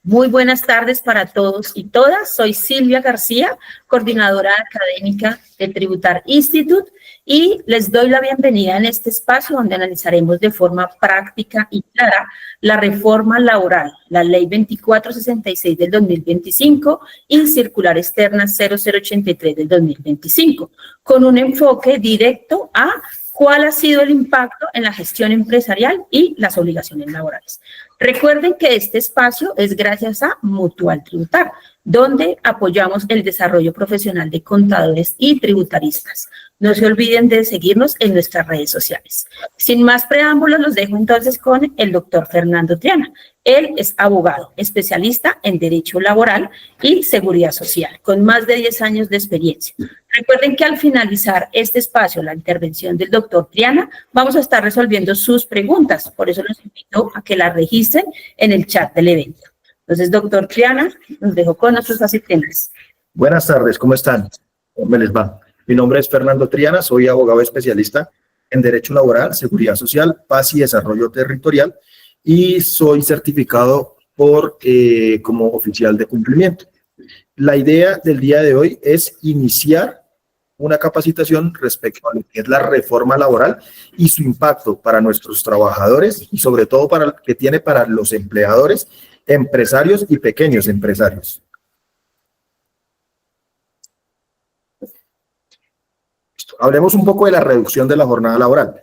Muy buenas tardes para todos y todas. Soy Silvia García, coordinadora académica de Tributar Institute, y les doy la bienvenida en este espacio donde analizaremos de forma práctica y clara la reforma laboral, la Ley 2466 del 2025 y Circular Externa 0083 del 2025, con un enfoque directo a cuál ha sido el impacto en la gestión empresarial y las obligaciones laborales. Recuerden que este espacio es gracias a Mutual Tributar, donde apoyamos el desarrollo profesional de contadores y tributaristas. No se olviden de seguirnos en nuestras redes sociales. Sin más preámbulos, los dejo entonces con el doctor Fernando Triana. Él es abogado, especialista en Derecho Laboral y Seguridad Social, con más de 10 años de experiencia. Recuerden que al finalizar este espacio, la intervención del doctor Triana, vamos a estar resolviendo sus preguntas. Por eso los invito a que las registren en el chat del evento. Entonces, doctor Triana, nos dejo con nuestros asistentes. Buenas tardes, ¿cómo están? ¿Cómo les va? Mi nombre es Fernando Triana, soy abogado especialista en Derecho Laboral, Seguridad Social, Paz y Desarrollo Territorial, y soy certificado como oficial de cumplimiento. La idea del día de hoy es iniciar una capacitación respecto a lo que es la reforma laboral y su impacto para nuestros trabajadores y sobre todo para que tiene para los empleadores, empresarios y pequeños empresarios. Hablemos un poco de la reducción de la jornada laboral.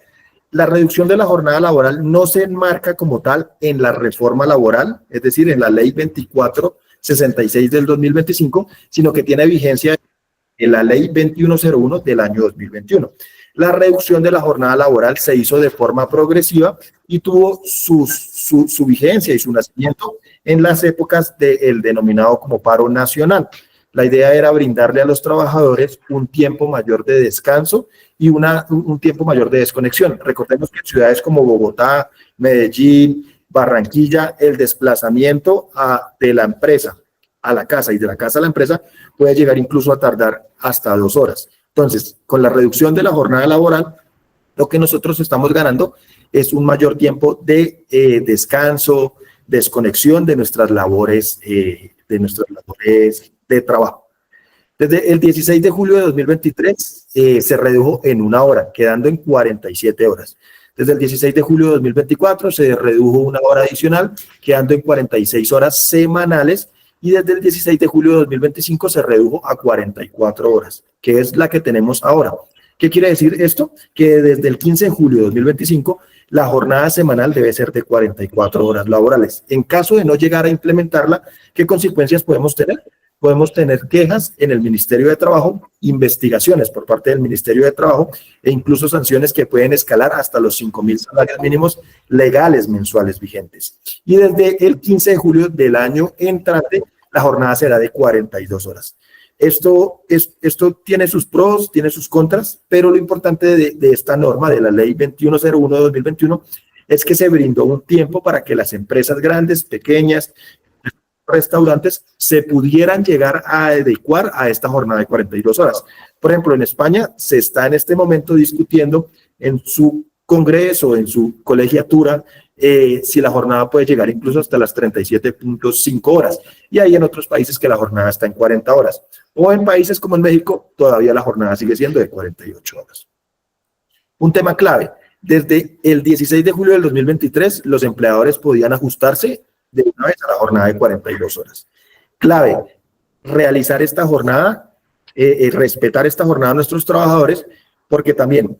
La reducción de la jornada laboral no se enmarca como tal en la reforma laboral, es decir, en la Ley 2466 del 2025, sino que tiene vigencia en la Ley 2101 del año 2021. La reducción de la jornada laboral se hizo de forma progresiva y tuvo su vigencia y su nacimiento en las épocas del denominado como paro nacional. La idea era brindarle a los trabajadores un tiempo mayor de descanso y un tiempo mayor de desconexión. Recordemos que en ciudades como Bogotá, Medellín, Barranquilla, el desplazamiento de la empresa a la casa y de la casa a la empresa puede llegar incluso a tardar hasta 2 horas. Entonces, con la reducción de la jornada laboral, lo que nosotros estamos ganando es un mayor tiempo de descanso, desconexión de nuestras labores, de trabajo. Desde el 16 de julio de 2023 se redujo en 1 hora, quedando en 47 horas. Desde el 16 de julio de 2024 se redujo 1 hora adicional, quedando en 46 horas semanales, y desde el 16 de julio de 2025 se redujo a 44 horas, que es la que tenemos ahora. ¿Qué quiere decir esto? Que desde el 15 de julio de 2025 la jornada semanal debe ser de 44 horas laborales. En caso de no llegar a implementarla, ¿qué consecuencias podemos tener? Podemos tener quejas en el Ministerio de Trabajo, investigaciones por parte del Ministerio de Trabajo e incluso sanciones que pueden escalar hasta los 5.000 salarios mínimos legales mensuales vigentes. Y desde el 15 de julio del año entrante, la jornada será de 42 horas. Esto tiene sus pros, tiene sus contras, pero lo importante de esta norma, de la Ley 2101 de 2021, es que se brindó un tiempo para que las empresas grandes, pequeñas, restaurantes se pudieran llegar a adecuar a esta jornada de 42 horas. Por ejemplo, en España se está en este momento discutiendo en su congreso, en su colegiatura, si la jornada puede llegar incluso hasta las 37.5 horas. Y hay en otros países que la jornada está en 40 horas. O en países como en México, todavía la jornada sigue siendo de 48 horas. Un tema clave. Desde el 16 de julio del 2023, los empleadores podían ajustarse de una vez a la jornada de 42 horas. Clave, realizar esta jornada, respetar esta jornada a nuestros trabajadores, porque también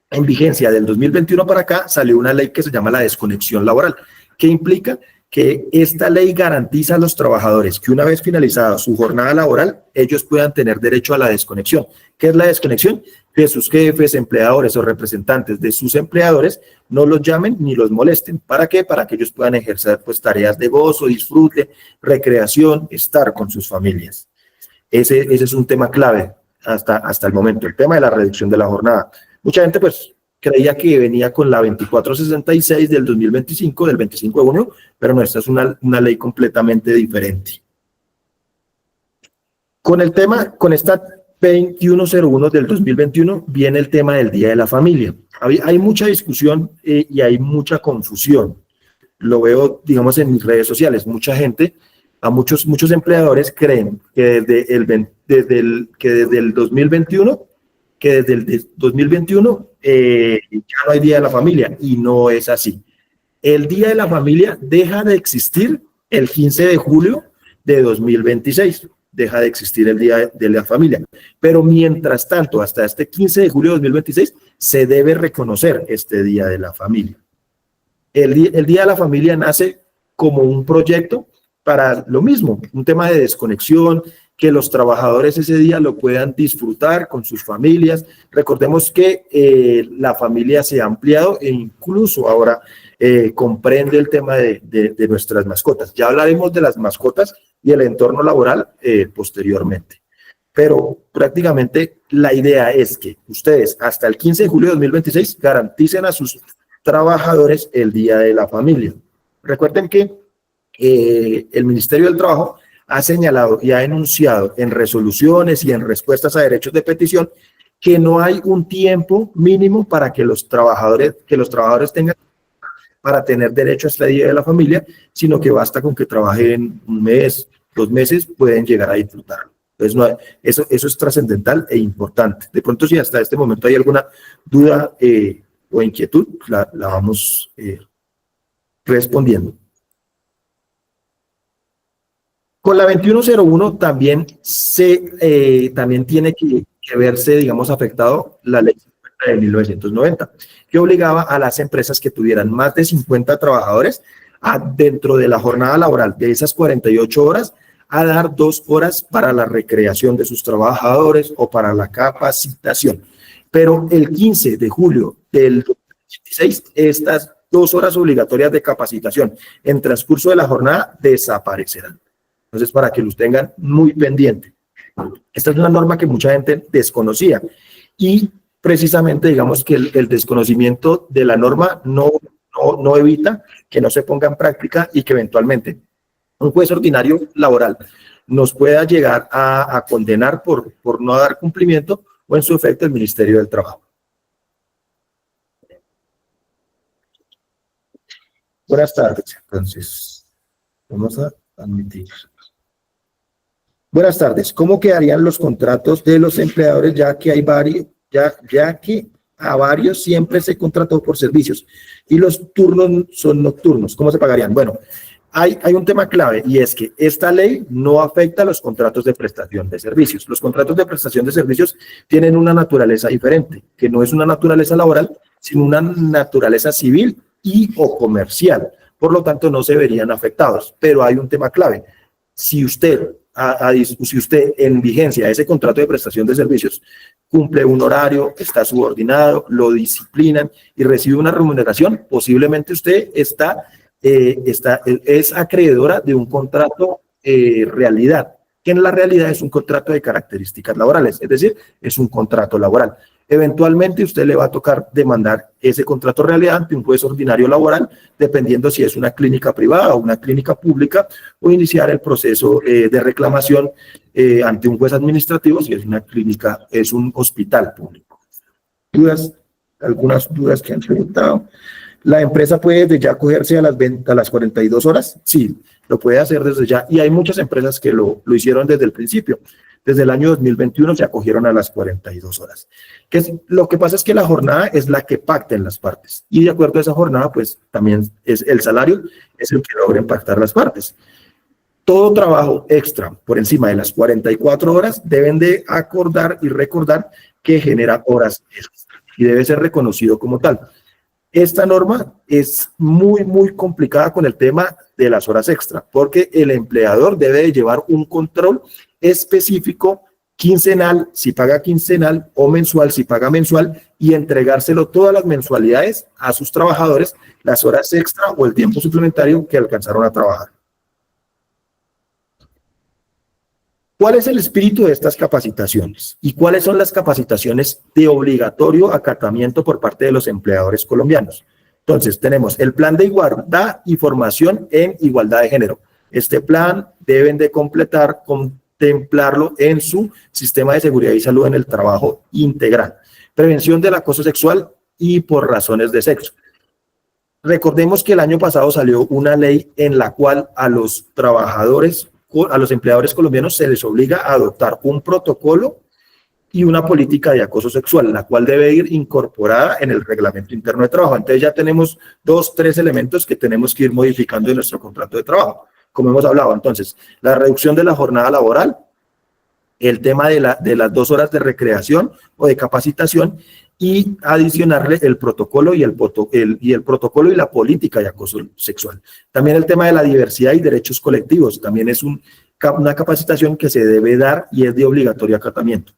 en vigencia del 2021 para acá salió una ley que se llama la desconexión laboral, que implica que esta ley garantiza a los trabajadores que una vez finalizada su jornada laboral, ellos puedan tener derecho a la desconexión. ¿Qué es la desconexión? Que sus jefes, empleadores o representantes de sus empleadores no los llamen ni los molesten. ¿Para qué? Para que ellos puedan ejercer tareas de gozo, disfrute, recreación, estar con sus familias. Ese es un tema clave hasta el momento, el tema de la reducción de la jornada. Mucha gente creía que venía con la 2466 del 2025, del 25 de junio, pero no, esta es una ley completamente diferente. Con esta 2101 del 2021 viene el tema del Día de la Familia. Hay mucha discusión y hay mucha confusión. lo veo, digamos, en mis redes sociales. Mucha gente, muchos empleadores creen que desde el 2021, ya no hay Día de la Familia, y no es así. El Día de la Familia deja de existir el 15 de julio de 2026. Deja de existir el Día de la Familia. Pero mientras tanto, hasta este 15 de julio de 2026, se debe reconocer este Día de la Familia. El Día de la Familia nace como un proyecto para lo mismo, un tema de desconexión, que los trabajadores ese día lo puedan disfrutar con sus familias. Recordemos que la familia se ha ampliado e incluso ahora comprende el tema de nuestras mascotas. Ya hablaremos de las mascotas y el entorno laboral posteriormente. Pero prácticamente la idea es que ustedes hasta el 15 de julio de 2026 garanticen a sus trabajadores el Día de la Familia. Recuerden que el Ministerio del Trabajo ha señalado y ha enunciado en resoluciones y en respuestas a derechos de petición que no hay un tiempo mínimo para que los trabajadores tengan para tener derecho a este Día de la Familia, sino que basta con que trabajen un mes, 2 meses, pueden llegar a disfrutarlo. Entonces, eso es trascendental e importante. De pronto, si hasta este momento hay alguna duda o inquietud, la vamos respondiendo. Con la 2101 también tiene que verse, digamos, afectado la ley de 1990, que obligaba a las empresas que tuvieran más de 50 trabajadores dentro de la jornada laboral de esas 48 horas a dar 2 horas para la recreación de sus trabajadores o para la capacitación. Pero el 15 de julio del 2016, estas 2 horas obligatorias de capacitación en transcurso de la jornada desaparecerán. Entonces, para que los tengan muy pendiente. Esta es una norma que mucha gente desconocía y precisamente digamos que el desconocimiento de la norma no evita que no se ponga en práctica y que eventualmente un juez ordinario laboral nos pueda llegar a condenar por no dar cumplimiento o en su efecto el Ministerio del Trabajo. Buenas tardes. Entonces, vamos a admitir. Buenas tardes. ¿Cómo quedarían los contratos de los empleadores ya que hay varios, ya que a varios siempre se contrató por servicios y los turnos son nocturnos? ¿Cómo se pagarían? Bueno, hay un tema clave y es que esta ley no afecta a los contratos de prestación de servicios. Los contratos de prestación de servicios tienen una naturaleza diferente, que no es una naturaleza laboral, sino una naturaleza civil y o comercial. Por lo tanto, no se verían afectados. Pero hay un tema clave. Si usted en vigencia ese contrato de prestación de servicios cumple un horario, está subordinado, lo disciplinan y recibe una remuneración, posiblemente usted es acreedora de un contrato realidad, que en la realidad es un contrato de características laborales, es decir, es un contrato laboral. Eventualmente usted le va a tocar demandar ese contrato realidad ante un juez ordinario laboral, dependiendo si es una clínica privada o una clínica pública, o iniciar el proceso de reclamación ante un juez administrativo si es una clínica, es un hospital público. Algunas dudas que han preguntado. ¿La empresa puede desde ya acogerse a las 42 horas? Sí, lo puede hacer desde ya. Y hay muchas empresas que lo hicieron desde el principio. Desde el año 2021 se acogieron a las 42 horas. Lo que pasa es que la jornada es la que pacten las partes. Y de acuerdo a esa jornada, pues también es el salario es el que logren pactar las partes. Todo trabajo extra por encima de las 44 horas deben de acordar y recordar que genera horas extras y debe ser reconocido como tal. Esta norma es muy, muy complicada con el tema de las horas extra, porque el empleador debe de llevar un control específico, quincenal, si paga quincenal, o mensual, si paga mensual, y entregárselo todas las mensualidades a sus trabajadores, las horas extra o el tiempo suplementario que alcanzaron a trabajar. ¿Cuál es el espíritu de estas capacitaciones? ¿Y cuáles son las capacitaciones de obligatorio acatamiento por parte de los empleadores colombianos? Entonces, tenemos el plan de igualdad y formación en igualdad de género. Este plan deben de contemplarlo en su sistema de seguridad y salud en el trabajo integral. Prevención del acoso sexual y por razones de sexo. Recordemos que el año pasado salió una ley en la cual a los trabajadores, a los empleadores colombianos se les obliga a adoptar un protocolo y una política de acoso sexual, la cual debe ir incorporada en el reglamento interno de trabajo. Entonces ya tenemos 2, 3 elementos que tenemos que ir modificando en nuestro contrato de trabajo, como hemos hablado. Entonces, la reducción de la jornada laboral, el tema de las 2 horas de recreación o de capacitación, y adicionarle el protocolo y el protocolo y la política de acoso sexual. También el tema de la diversidad y derechos colectivos, también es una capacitación que se debe dar y es de obligatorio acatamiento.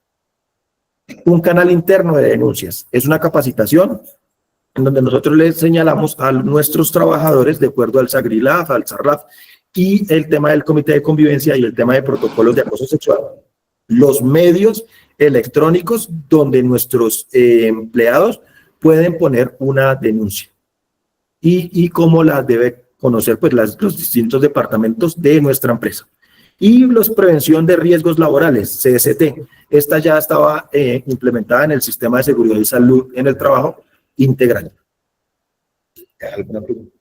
Un canal interno de denuncias, es una capacitación en donde nosotros les señalamos a nuestros trabajadores, de acuerdo al SAGRILAF, al SARLAF, y el tema del comité de convivencia y el tema de protocolos de acoso sexual, los medios electrónicos donde nuestros empleados pueden poner una denuncia y cómo la debe conocer pues los distintos departamentos de nuestra empresa. Y los prevención de riesgos laborales, CST, esta ya estaba implementada en el sistema de seguridad y salud en el trabajo integral. ¿Alguna pregunta?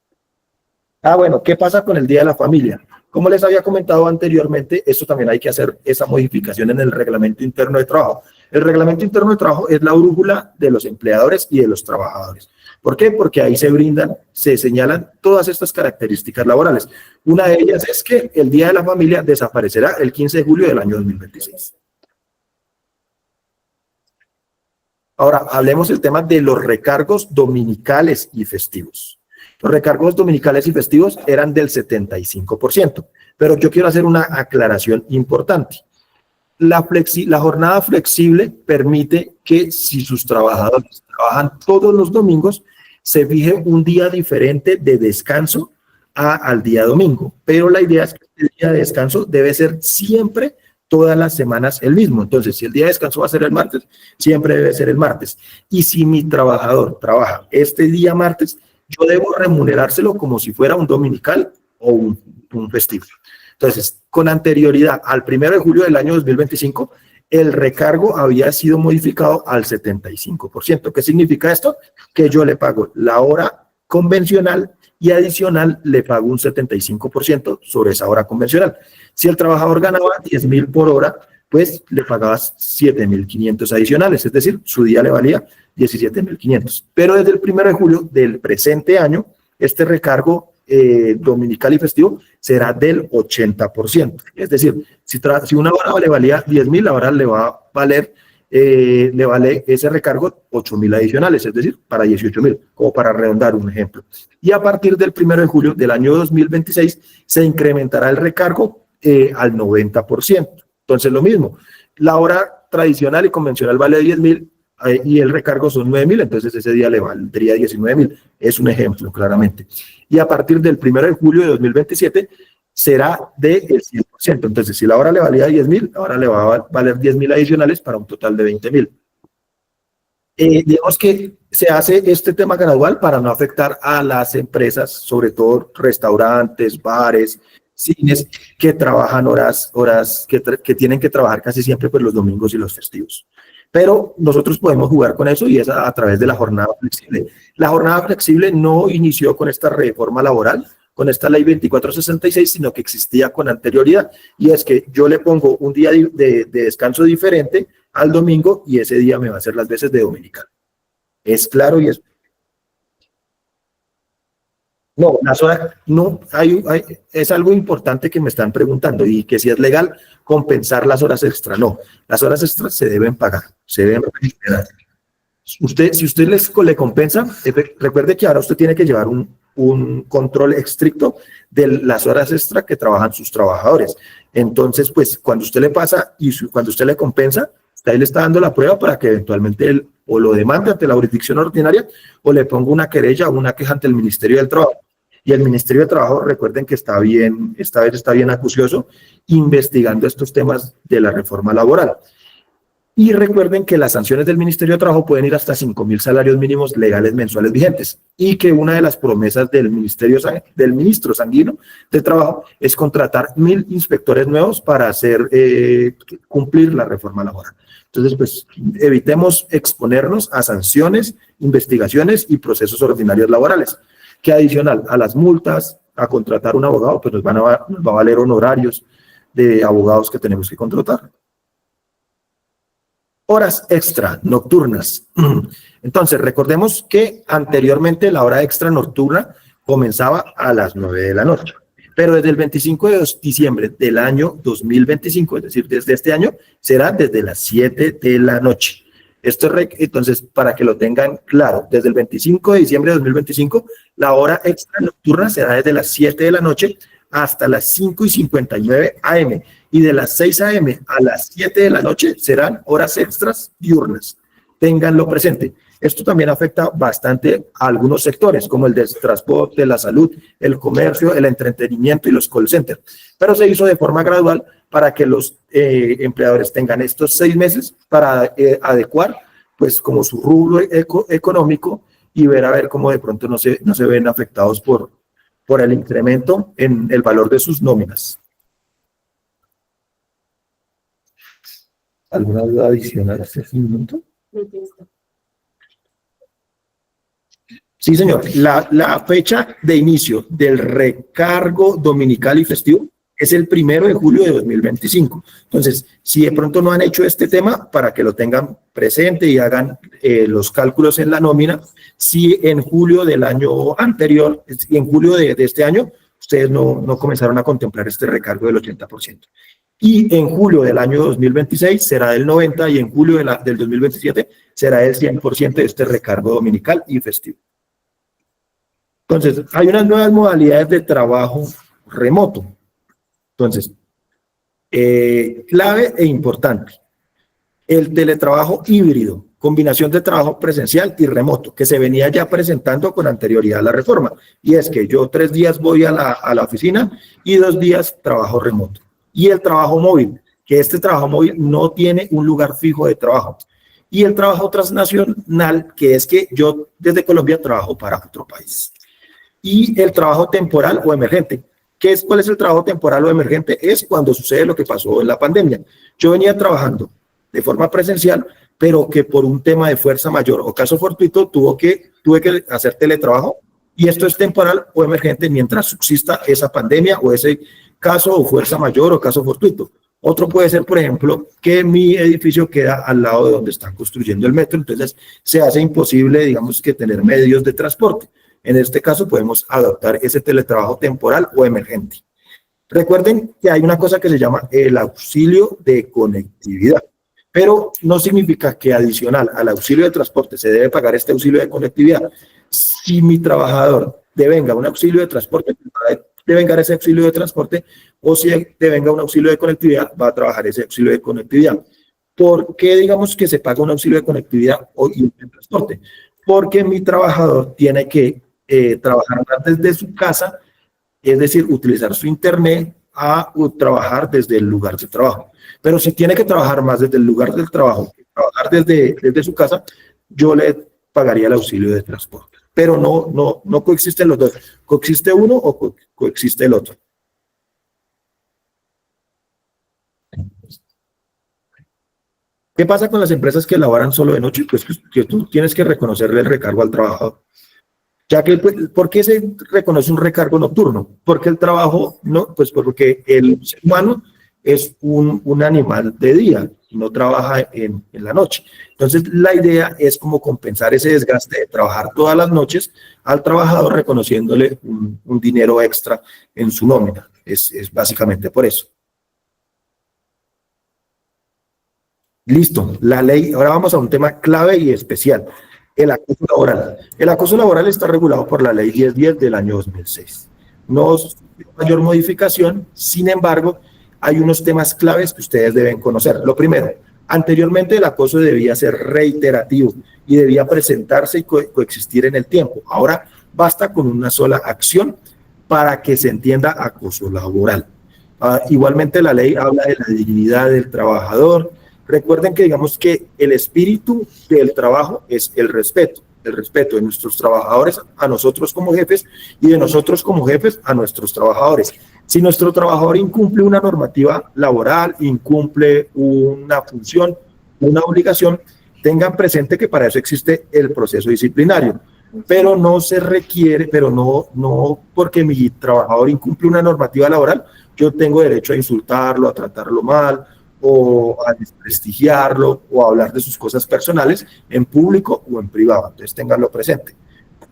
Bueno, ¿qué pasa con el Día de la Familia? Como les había comentado anteriormente, esto también hay que hacer esa modificación en el reglamento interno de trabajo. El reglamento interno de trabajo es la brújula de los empleadores y de los trabajadores. ¿Por qué? Porque ahí se señalan todas estas características laborales. Una de ellas es que el Día de la Familia desaparecerá el 15 de julio del año 2026. Ahora, hablemos del tema de los recargos dominicales y festivos. Los recargos dominicales y festivos eran del 75%, pero yo quiero hacer una aclaración importante. La jornada flexible permite que si sus trabajadores trabajan todos los domingos, se fije un día diferente de descanso al día domingo, pero la idea es que el día de descanso debe ser siempre, todas las semanas, el mismo. Entonces, si el día de descanso va a ser el martes, siempre debe ser el martes. Y si mi trabajador trabaja este día martes, yo debo remunerárselo como si fuera un dominical o un festivo. Entonces, con anterioridad al 1 de julio del año 2025, el recargo había sido modificado al 75%. ¿Qué significa esto? Que yo le pago la hora convencional y adicional le pago un 75% sobre esa hora convencional. Si el trabajador ganaba 10.000 por hora, pues le pagabas 7.500 adicionales, es decir, su día le valía 17.500. Pero desde el 1 de julio del presente año, este recargo dominical y festivo será del 80%. Es decir, si una hora le valía 10.000, ahora le va a valer, le vale ese recargo 8.000 adicionales, es decir, para 18.000, como para redondar un ejemplo. Y a partir del 1 de julio del año 2026 se incrementará el recargo al 90%. Entonces, lo mismo, la hora tradicional y convencional vale 10.000 y el recargo son 9.000, entonces ese día le valdría 19.000. Es un ejemplo, claramente. Y a partir del 1 de julio de 2027 será del 100%. Entonces, si la hora le valía 10.000, ahora le va a valer 10.000 adicionales para un total de 20.000. Digamos que se hace este tema gradual para no afectar a las empresas, sobre todo restaurantes, bares, cines, que trabajan horas que tienen que trabajar casi siempre pues, los domingos y los festivos. Pero nosotros podemos jugar con eso y es a través de la jornada flexible. La jornada flexible no inició con esta reforma laboral, con esta ley 2466, sino que existía con anterioridad. Y es que yo le pongo un día de descanso diferente al domingo y ese día me va a hacer las veces de dominical. ¿Es claro? Y no, las horas, no, es algo importante que me están preguntando y que si es legal compensar las horas extra. No, las horas extras se deben pagar, se deben recuperar. Si usted le compensa, recuerde que ahora usted tiene que llevar un control estricto de las horas extra que trabajan sus trabajadores. Entonces, pues, cuando usted le pasa y cuando usted le compensa, usted le está dando la prueba para que eventualmente él o lo demande ante la jurisdicción ordinaria o le ponga una querella o una queja ante el Ministerio del Trabajo. Y el Ministerio de Trabajo, recuerden que esta vez está bien acucioso, investigando estos temas de la reforma laboral. Y recuerden que las sanciones del Ministerio de Trabajo pueden ir hasta 5.000 salarios mínimos legales mensuales vigentes. Y que una de las promesas del ministro Sanguino de Trabajo es contratar 1.000 inspectores nuevos para hacer cumplir la reforma laboral. Entonces, pues, evitemos exponernos a sanciones, investigaciones y procesos ordinarios laborales. que adicional a las multas, a contratar un abogado, pues nos va a valer honorarios de abogados que tenemos que contratar. Horas extra nocturnas. Entonces, recordemos que anteriormente la hora extra nocturna comenzaba a las 9 de la noche, pero desde el 25 de diciembre del año 2025, es decir, desde este año, será desde las 7 de la noche. Esto es, entonces, para que lo tengan claro, desde el 25 de diciembre de 2025, la hora extra nocturna será desde las 7 de la noche hasta las 5:59 AM, y de las 6 AM a las 7 de la noche serán horas extras diurnas. Ténganlo presente. Esto también afecta bastante a algunos sectores, como el del transporte, la salud, el comercio, el entretenimiento y los call centers. Pero se hizo de forma gradual para que los empleadores tengan estos 6 meses para adecuar, pues, como su rubro económico y ver a ver cómo de pronto no se ven afectados por el incremento en el valor de sus nóminas. ¿Alguna duda adicional hasta este momento? Sí, señor. La fecha de inicio del recargo dominical y festivo es el 1 de julio de 2025. Entonces, si de pronto no han hecho este tema, para que lo tengan presente y hagan los cálculos en la nómina, si en julio del año anterior, y en julio de este año, ustedes no comenzaron a contemplar este recargo del 80%. Y en julio del año 2026 será del 90% y en julio del 2027 será el 100% de este recargo dominical y festivo. Entonces, hay unas nuevas modalidades de trabajo remoto. Entonces, clave e importante, el teletrabajo híbrido, combinación de trabajo presencial y remoto, que se venía ya presentando con anterioridad a la reforma. Y es que yo 3 días voy a la oficina y 2 días trabajo remoto. Y el trabajo móvil, que este trabajo móvil no tiene un lugar fijo de trabajo. Y el trabajo transnacional, que es que yo desde Colombia trabajo para otro país. Y el trabajo temporal o emergente. ¿Cuál es el trabajo temporal o emergente? Es cuando sucede lo que pasó en la pandemia. Yo venía trabajando de forma presencial, pero que por un tema de fuerza mayor o caso fortuito tuve que hacer teletrabajo, y esto es temporal o emergente mientras subsista esa pandemia o ese caso o fuerza mayor o caso fortuito. Otro puede ser, por ejemplo, que mi edificio queda al lado de donde están construyendo el metro, entonces se hace imposible, digamos, que tener medios de transporte. En este caso podemos adoptar ese teletrabajo temporal o emergente. Recuerden que hay una cosa que se llama el auxilio de conectividad, pero no significa que adicional al auxilio de transporte se debe pagar este auxilio de conectividad. Si mi trabajador devenga un auxilio de transporte, devengar ese auxilio de transporte, o si devenga un auxilio de conectividad, va a trabajar ese auxilio de conectividad. ¿Por qué digamos que se paga un auxilio de conectividad y un transporte? Porque mi trabajador tiene que trabajar desde su casa, es decir, utilizar su internet a trabajar desde el lugar de trabajo. Pero si tiene que trabajar más desde el lugar del trabajo, trabajar desde su casa, yo le pagaría el auxilio de transporte. Pero no coexisten los dos. Coexiste uno o coexiste el otro. ¿Qué pasa con las empresas que laboran solo de noche? Pues que tú tienes que reconocerle el recargo al trabajador. Ya que, pues, ¿por qué se reconoce un recargo nocturno? Porque el trabajo, no, pues porque el ser humano es un animal de día y no trabaja en la noche. Entonces, la idea es como compensar ese desgaste de trabajar todas las noches al trabajador, reconociéndole un dinero extra en su nómina. Es básicamente por eso. Listo, la ley. Ahora vamos a un tema clave y especial. El acoso laboral. El acoso laboral está regulado por la ley 1010 del año 2006. No es mayor modificación, sin embargo, hay unos temas claves que ustedes deben conocer. Lo primero, anteriormente el acoso debía ser reiterativo y debía presentarse y coexistir en el tiempo. Ahora basta con una sola acción para que se entienda acoso laboral. Igualmente la ley habla de la dignidad del trabajador. Recuerden que digamos que el espíritu del trabajo es el respeto de nuestros trabajadores a nosotros como jefes y de nosotros como jefes a nuestros trabajadores. Si nuestro trabajador incumple una normativa laboral, incumple una función, una obligación, tengan presente que para eso existe el proceso disciplinario. pero no se requiere, pero no porque mi trabajador incumple una normativa laboral, yo tengo derecho a insultarlo, a tratarlo mal, o a desprestigiarlo, o a hablar de sus cosas personales en público o en privado. Entonces, ténganlo presente.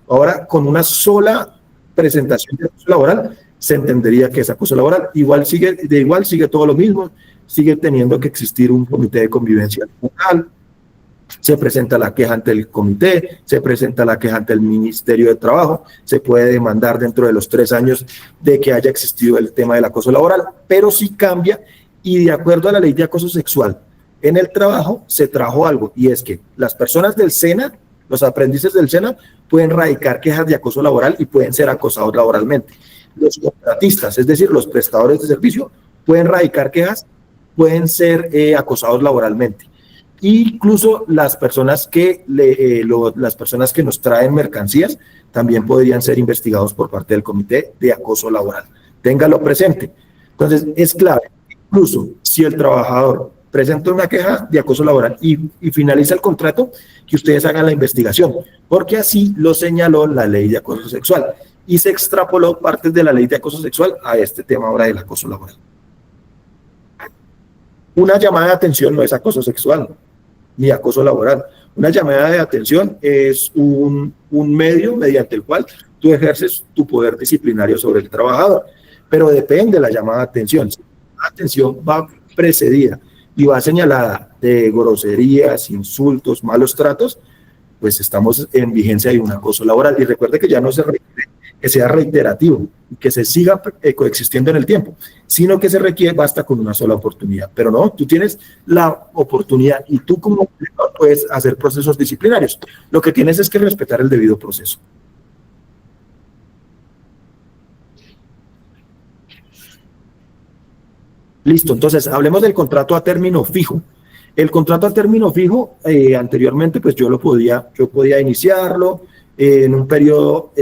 Ahora, con una sola presentación de acoso laboral, se entendería que es acoso laboral. Igual sigue todo lo mismo, sigue teniendo que existir un comité de convivencia local, se presenta la queja ante el comité, se presenta la queja ante el Ministerio de Trabajo, se puede demandar dentro de los 3 años de que haya existido el tema del acoso laboral, pero sí cambia, y de acuerdo a la ley de acoso sexual en el trabajo se trajo algo, y es que las personas del SENA, los aprendices del SENA, pueden radicar quejas de acoso laboral y pueden ser acosados laboralmente. Los contratistas, es decir, los prestadores de servicio, pueden radicar quejas, pueden ser acosados laboralmente. Incluso las personas que nos traen mercancías también podrían ser investigados por parte del comité de acoso laboral. Téngalo presente. Entonces, es clave, incluso si el trabajador presenta una queja de acoso laboral y finaliza el contrato, que ustedes hagan la investigación, porque así lo señaló la ley de acoso sexual y se extrapoló partes de la ley de acoso sexual a este tema ahora del acoso laboral. Una llamada de atención no es acoso sexual ni acoso laboral. Una llamada de atención es un medio mediante el cual tú ejerces tu poder disciplinario sobre el trabajador, pero depende de la llamada de atención. Si la atención va precedida y va señalada de groserías, insultos, malos tratos, pues estamos en vigencia de un acoso laboral. Y recuerde que ya no se requiere que sea reiterativo y que se siga coexistiendo en el tiempo, sino que se requiere, basta con una sola oportunidad. Pero no, tú tienes la oportunidad y tú como empleador puedes hacer procesos disciplinarios. Lo que tienes es que respetar el debido proceso. Listo, entonces hablemos del contrato a término fijo. El contrato a término fijo, anteriormente pues yo podía iniciarlo en un periodo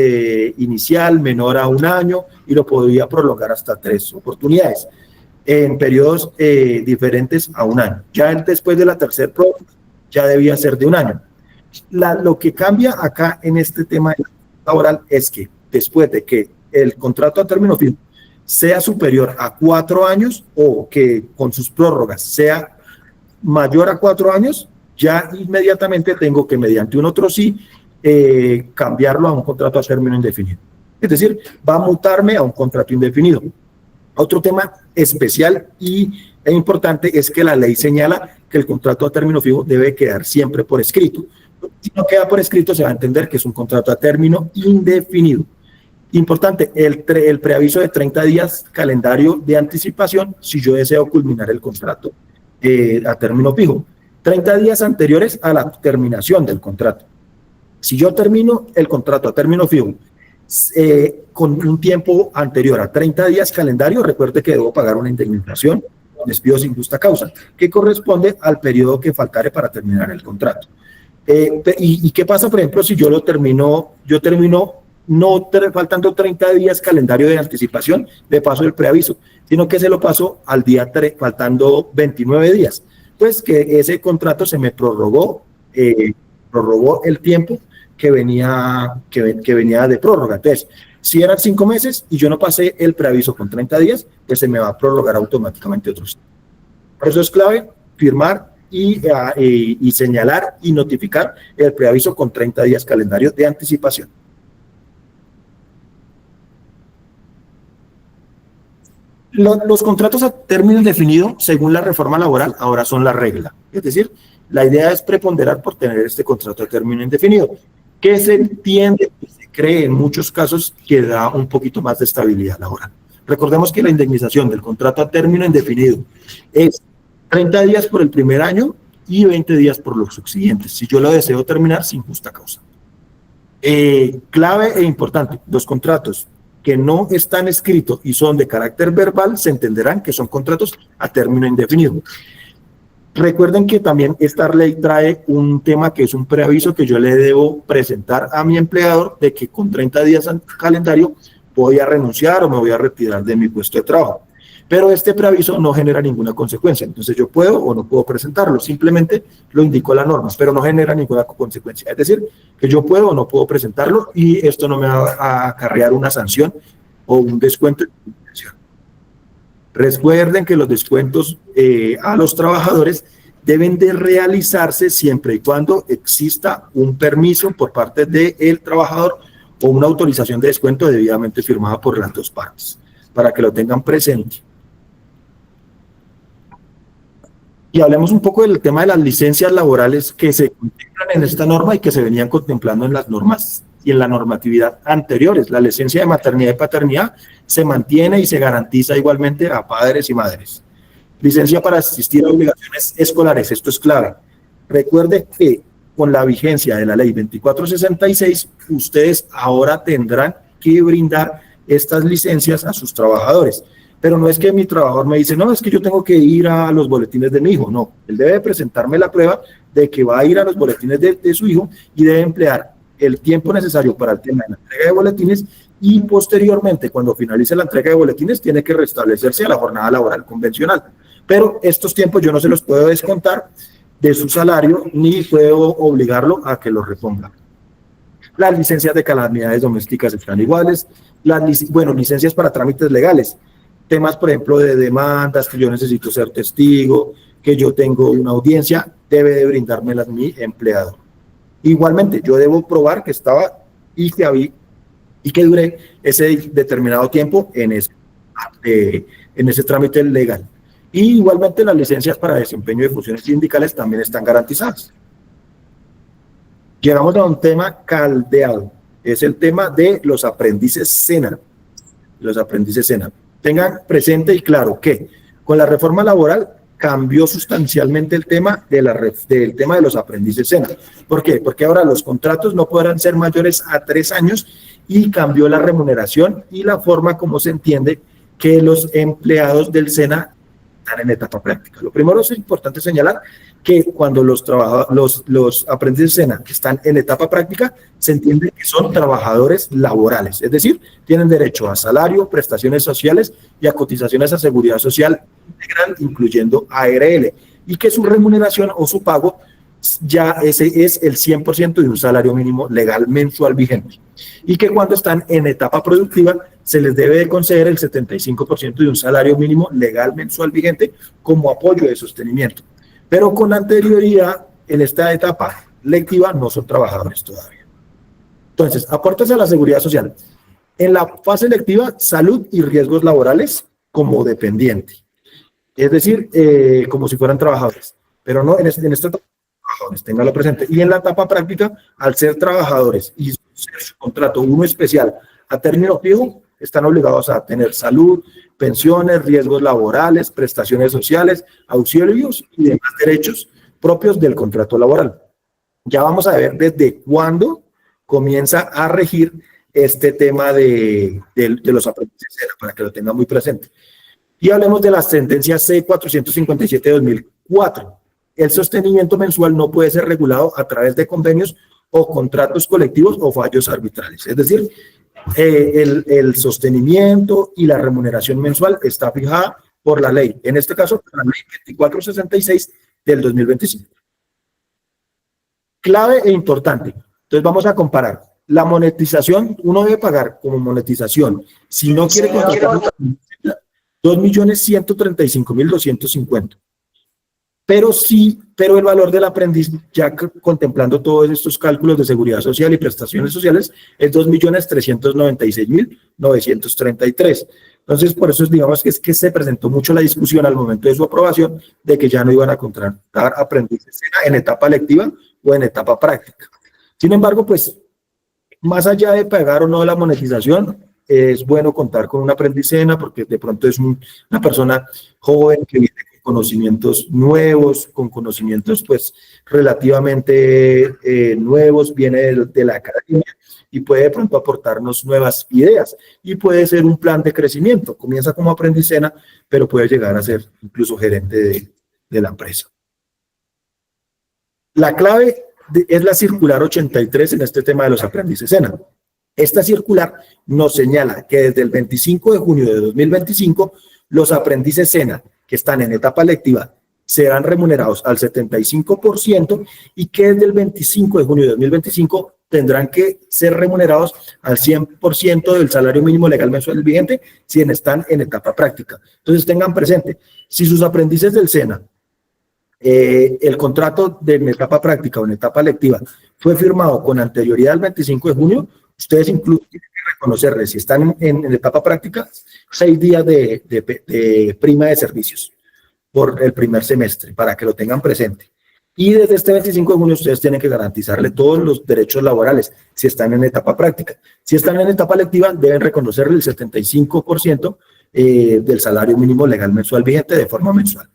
inicial menor a 1 año y lo podía prolongar hasta 3 oportunidades, en periodos diferentes a 1 año. Ya después de la tercera prórroga ya debía ser de 1 año. Lo que cambia acá en este tema laboral es que después de que el contrato a término fijo sea superior a 4 años o que con sus prórrogas sea mayor a 4 años, ya inmediatamente tengo que, mediante un otro sí, cambiarlo a un contrato a término indefinido. Es decir, va a mutarme a un contrato indefinido. Otro tema especial e importante es que la ley señala que el contrato a término fijo debe quedar siempre por escrito. Si no queda por escrito, se va a entender que es un contrato a término indefinido. Importante, el preaviso de 30 días calendario de anticipación si yo deseo culminar el contrato a término fijo. 30 días anteriores a la terminación del contrato. Si yo termino el contrato a término fijo con un tiempo anterior a 30 días calendario, recuerde que debo pagar una indemnización, despido sin justa causa, que corresponde al periodo que faltare para terminar el contrato. ¿Y qué pasa, por ejemplo, si yo termino faltando 30 días calendario de anticipación de paso del preaviso, sino que se lo paso al día 3, faltando 29 días? Pues que ese contrato se me prorrogó el tiempo que venía de prórroga. Entonces, si eran 5 meses y yo no pasé el preaviso con 30 días, pues se me va a prorrogar automáticamente otros. Por eso es clave firmar y señalar y notificar el preaviso con 30 días calendario de anticipación. Los contratos a término indefinido, según la reforma laboral, ahora son la regla. Es decir, la idea es preponderar por tener este contrato a término indefinido, que se entiende y se cree en muchos casos que da un poquito más de estabilidad laboral. Recordemos que la indemnización del contrato a término indefinido es 30 días por el primer año y 20 días por los subsiguientes, si yo lo deseo terminar sin justa causa. Clave e importante, los contratos que no están escritos y son de carácter verbal, se entenderán que son contratos a término indefinido. Recuerden que también esta ley trae un tema que es un preaviso que yo le debo presentar a mi empleador de que con 30 días en calendario voy a renunciar o me voy a retirar de mi puesto de trabajo. Pero este preaviso no genera ninguna consecuencia, entonces yo puedo o no puedo presentarlo, simplemente lo indicó la norma, pero no genera ninguna consecuencia. Es decir, que yo puedo o no puedo presentarlo y esto no me va a acarrear una sanción o un descuento. Recuerden que los descuentos a los trabajadores deben de realizarse siempre y cuando exista un permiso por parte del trabajador o una autorización de descuento debidamente firmada por las dos partes, para que lo tengan presente. Y hablemos un poco del tema de las licencias laborales que se contemplan en esta norma y que se venían contemplando en las normas y en la normatividad anteriores. La licencia de maternidad y paternidad se mantiene y se garantiza igualmente a padres y madres. Licencia para asistir a obligaciones escolares, esto es clave. Recuerde que con la vigencia de la ley 2466, ustedes ahora tendrán que brindar estas licencias a sus trabajadores. Pero no es que mi trabajador me dice, no, es que yo tengo que ir a los boletines de mi hijo. No, él debe presentarme la prueba de que va a ir a los boletines de su hijo y debe emplear el tiempo necesario para el tema de la entrega de boletines y posteriormente, cuando finalice la entrega de boletines, tiene que restablecerse a la jornada laboral convencional. Pero estos tiempos yo no se los puedo descontar de su salario ni puedo obligarlo a que los reponga. Las licencias de calamidades domésticas están iguales. Licencias para trámites legales. Temas, por ejemplo, de demandas, que yo necesito ser testigo, que yo tengo una audiencia, debe de brindármelas mi empleador. Igualmente, yo debo probar que estaba y que duré ese determinado tiempo en ese trámite legal. Y igualmente las licencias para desempeño de funciones sindicales también están garantizadas. Llegamos a un tema caldeado, es el tema de los aprendices SENA. Tengan presente y claro que con la reforma laboral cambió sustancialmente el tema del tema de los aprendices SENA. ¿Por qué? Porque ahora los contratos no podrán ser mayores a 3 años y cambió la remuneración y la forma como se entiende que los empleados del SENA están en etapa práctica. Lo primero es importante señalar que cuando los aprendices SENA que están en etapa práctica, se entiende que son trabajadores laborales, es decir, tienen derecho a salario, prestaciones sociales y a cotizaciones a seguridad social integral, incluyendo ARL, y que su remuneración o su pago ya ese es el 100% de un salario mínimo legal mensual vigente, y que cuando están en etapa productiva se les debe de conceder el 75% de un salario mínimo legal mensual vigente como apoyo de sostenimiento. Pero con anterioridad, en esta etapa lectiva, no son trabajadores todavía. Entonces, aportes a la seguridad social. En la fase lectiva, salud y riesgos laborales como dependiente. Es decir, como si fueran trabajadores. Pero no en esta etapa, trabajadores, ténganlo presente. Y en la etapa práctica, al ser trabajadores y ser su contrato uno especial a término fijo, están obligados a tener salud, pensiones, riesgos laborales, prestaciones sociales, auxilios y demás derechos propios del contrato laboral. Ya vamos a ver desde cuándo comienza a regir este tema de los aprendices para que lo tengan muy presente. Y hablemos de la sentencia C457 de 2004. El sostenimiento mensual no puede ser regulado a través de convenios o contratos colectivos o fallos arbitrales. Es decir, el sostenimiento y la remuneración mensual está fijada por la ley, en este caso por la ley 2466 del 2025. Clave e importante. Entonces vamos a comparar. La monetización, uno debe pagar como monetización, si no quiere contratar, 2.135.250. Pero el valor del aprendiz, ya contemplando todos estos cálculos de seguridad social y prestaciones sociales, es 2.396.933. Entonces, por eso digamos que se presentó mucho la discusión al momento de su aprobación de que ya no iban a contratar aprendices en etapa lectiva o en etapa práctica. Sin embargo, pues, más allá de pagar o no la monetización, es bueno contar con un aprendiz SENA porque de pronto es una persona joven que viene con conocimientos nuevos, con conocimientos pues relativamente nuevos, viene de la academia y puede de pronto aportarnos nuevas ideas y puede ser un plan de crecimiento. Comienza como aprendiz SENA, pero puede llegar a ser incluso gerente de la empresa. La clave es la circular 83 en este tema de los aprendices SENA. Esta circular nos señala que desde el 25 de junio de 2025 Los aprendices SENA que están en etapa lectiva serán remunerados al 75% y que desde el 25 de junio de 2025 tendrán que ser remunerados al 100% del salario mínimo legal mensual vigente si están en etapa práctica. Entonces tengan presente, si sus aprendices del SENA, el contrato de etapa práctica o en etapa lectiva fue firmado con anterioridad al 25 de junio, ustedes incluso tienen que reconocerles, si están en etapa práctica, 6 días de prima de servicios por el primer semestre, para que lo tengan presente. Y desde este 25 de junio ustedes tienen que garantizarle todos los derechos laborales si están en etapa práctica. Si están en etapa lectiva, deben reconocerle el 75% del salario mínimo legal mensual vigente de forma mensual.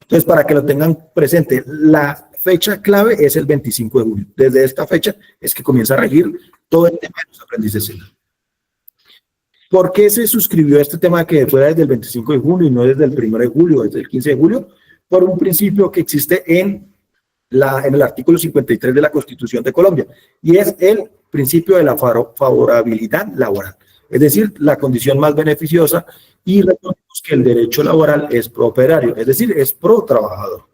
Entonces, para que lo tengan presente, la fecha clave es el 25 de junio. Desde esta fecha es que comienza a regir todo el tema de los aprendices SENA. ¿Por qué se suscribió este tema que fuera desde el 25 de junio y no desde el 1 de julio, desde el 15 de julio? Por un principio que existe en el artículo 53 de la Constitución de Colombia, y es el principio de la favorabilidad laboral, es decir, la condición más beneficiosa, y recordemos que el derecho laboral es pro operario, es decir, es pro trabajador.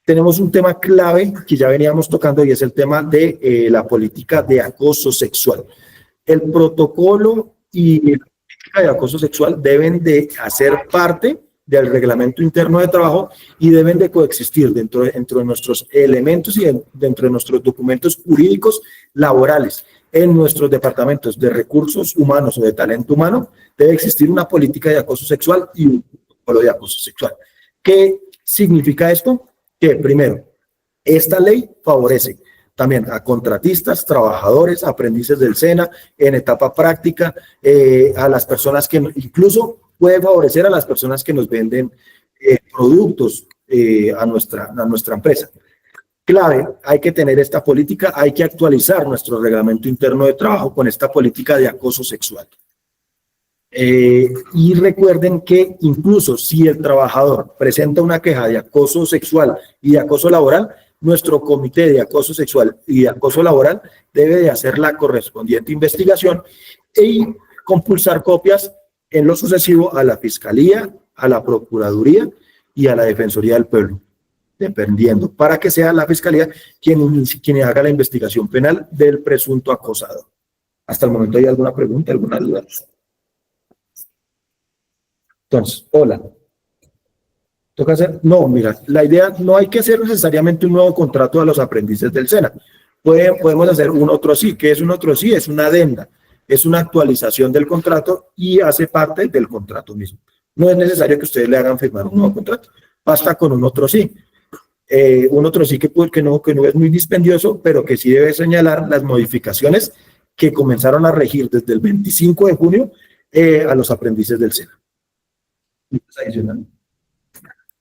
Tenemos un tema clave que ya veníamos tocando y es el tema de la política de acoso sexual. El protocolo y la política de acoso sexual deben de hacer parte del reglamento interno de trabajo y deben de coexistir dentro de nuestros elementos y dentro de nuestros documentos jurídicos laborales. En nuestros departamentos de recursos humanos o de talento humano debe existir una política de acoso sexual y un protocolo de acoso sexual. ¿Qué significa esto? Que primero, esta ley favorece también a contratistas, trabajadores, aprendices del SENA en etapa práctica, a las personas que incluso puede favorecer a las personas que nos venden productos a nuestra empresa. Clave, hay que tener esta política, hay que actualizar nuestro reglamento interno de trabajo con esta política de acoso sexual. Y recuerden que incluso si el trabajador presenta una queja de acoso sexual y de acoso laboral, nuestro comité de acoso sexual y de acoso laboral debe de hacer la correspondiente investigación y compulsar copias en lo sucesivo a la Fiscalía, a la Procuraduría y a la Defensoría del Pueblo, dependiendo, para que sea la Fiscalía quien haga la investigación penal del presunto acosador. Hasta el momento, ¿hay alguna pregunta, alguna duda? Entonces, hola. ¿Toca hacer? No, mira, la idea, no hay que hacer necesariamente un nuevo contrato a los aprendices del SENA. Podemos hacer un otro sí. ¿Qué es un otro sí? Es una adenda, es una actualización del contrato y hace parte del contrato mismo. No es necesario que ustedes le hagan firmar un nuevo contrato, basta con un otro sí. Un otro sí que no es muy dispendioso, pero que sí debe señalar las modificaciones que comenzaron a regir desde el 25 de junio a los aprendices del SENA. Adicional.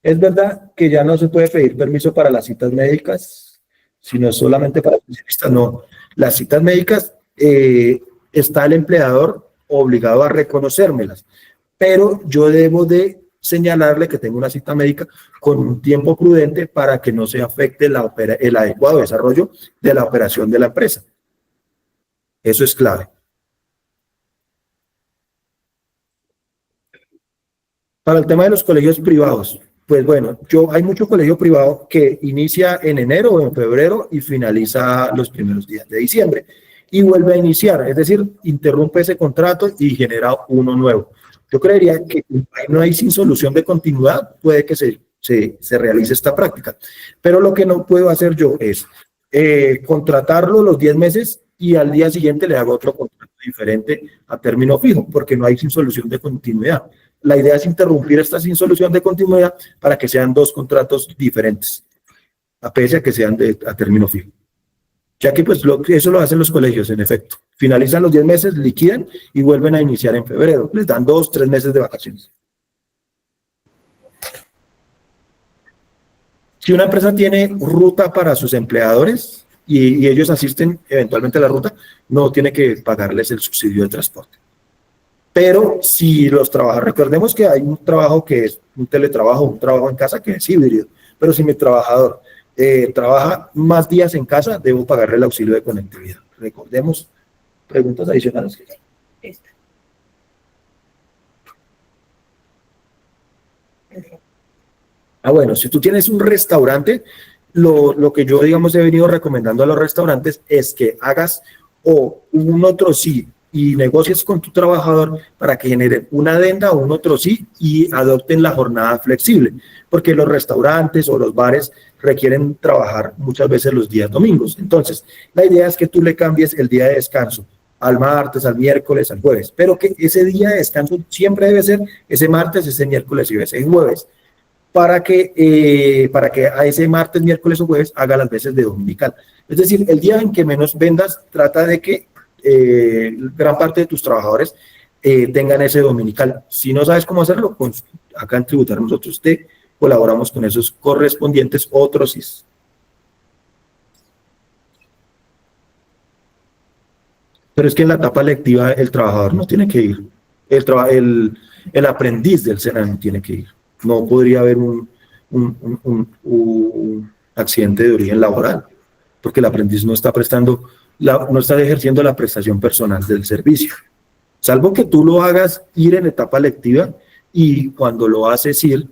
Es verdad que ya no se puede pedir permiso para las citas médicas, sino solamente para especialistas. No, las citas médicas está el empleador obligado a reconocérmelas, pero yo debo de señalarle que tengo una cita médica con un tiempo prudente para que no se afecte el adecuado desarrollo de la operación de la empresa. Eso es clave. Para el tema de los colegios privados, pues bueno, hay mucho colegio privado que inicia en enero o en febrero y finaliza los primeros días de diciembre y vuelve a iniciar, es decir, interrumpe ese contrato y genera uno nuevo. Yo creería que no hay sin solución de continuidad, puede que se realice esta práctica, pero lo que no puedo hacer yo es contratarlo los 10 meses y al día siguiente le hago otro contrato diferente a término fijo, porque no hay sin solución de continuidad. La idea es interrumpir esta sin solución de continuidad para que sean dos contratos diferentes, a pesar de que sean a término fijo. Ya que pues eso lo hacen los colegios, en efecto. Finalizan los 10 meses, liquidan y vuelven a iniciar en febrero. Les dan 2 o 3 meses de vacaciones. Si una empresa tiene ruta para sus empleadores y ellos asisten eventualmente a la ruta, no tiene que pagarles el subsidio de transporte. Pero si los trabajadores, recordemos que hay un trabajo que es un teletrabajo, un trabajo en casa que es híbrido, pero si mi trabajador trabaja más días en casa, debo pagarle el auxilio de conectividad. Recordemos, preguntas adicionales. Bueno, si tú tienes un restaurante, lo que yo, digamos, he venido recomendando a los restaurantes es que hagas o un otro sí y negocies con tu trabajador para que generen una adenda o un otro sí y adopten la jornada flexible, porque los restaurantes o los bares requieren trabajar muchas veces los días domingos. Entonces, la idea es que tú le cambies el día de descanso al martes, al miércoles, al jueves, pero que ese día de descanso siempre debe ser ese martes, ese miércoles y ese jueves, para que a ese martes, miércoles o jueves haga las veces de dominical. Es decir, el día en que menos vendas, trata de que gran parte de tus trabajadores tengan ese dominical. Si no sabes cómo hacerlo, pues acá en Tributar nosotros te colaboramos con esos correspondientes otros SIS. Pero es que en la etapa lectiva el trabajador no tiene que ir. El aprendiz del SENA no tiene que ir. No podría haber un accidente de origen laboral, porque el aprendiz no está no está ejerciendo la prestación personal del servicio. Salvo que tú lo hagas ir en etapa lectiva y cuando lo haces ir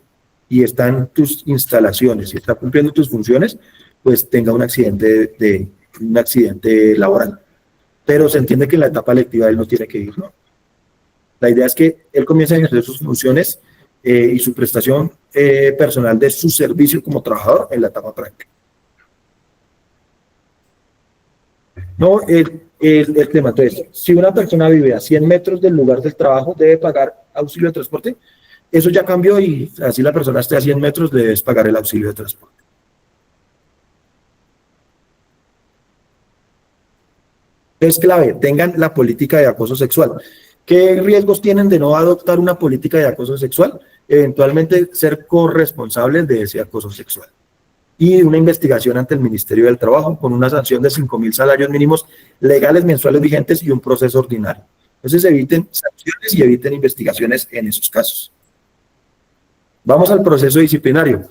y está en tus instalaciones y está cumpliendo tus funciones, pues tenga un accidente laboral. Pero se entiende que en la etapa lectiva él no tiene que ir, ¿no? La idea es que él comience a ejercer sus funciones y su prestación personal de su servicio como trabajador en la etapa práctica. No, el tema, entonces, si una persona vive a 100 metros del lugar del trabajo, debe pagar auxilio de transporte. Eso ya cambió y así la persona esté a 100 metros, le debes pagar el auxilio de transporte. Es clave, tengan la política de acoso sexual. ¿Qué riesgos tienen de no adoptar una política de acoso sexual? Eventualmente ser corresponsables de ese acoso sexual. Y una investigación ante el Ministerio del Trabajo con una sanción de 5.000 salarios mínimos legales mensuales vigentes y un proceso ordinario. Entonces eviten sanciones y eviten investigaciones en esos casos. Vamos al proceso disciplinario.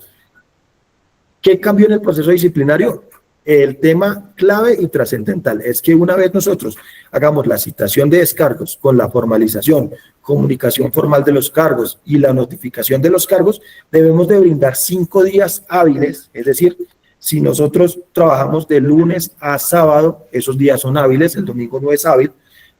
¿Qué cambió en el proceso disciplinario? El tema clave y trascendental es que una vez nosotros hagamos la citación de descargos con la formalización, comunicación formal de los cargos y la notificación de los cargos, debemos de brindar 5 días hábiles, es decir, si nosotros trabajamos de lunes a sábado, esos días son hábiles, el domingo no es hábil,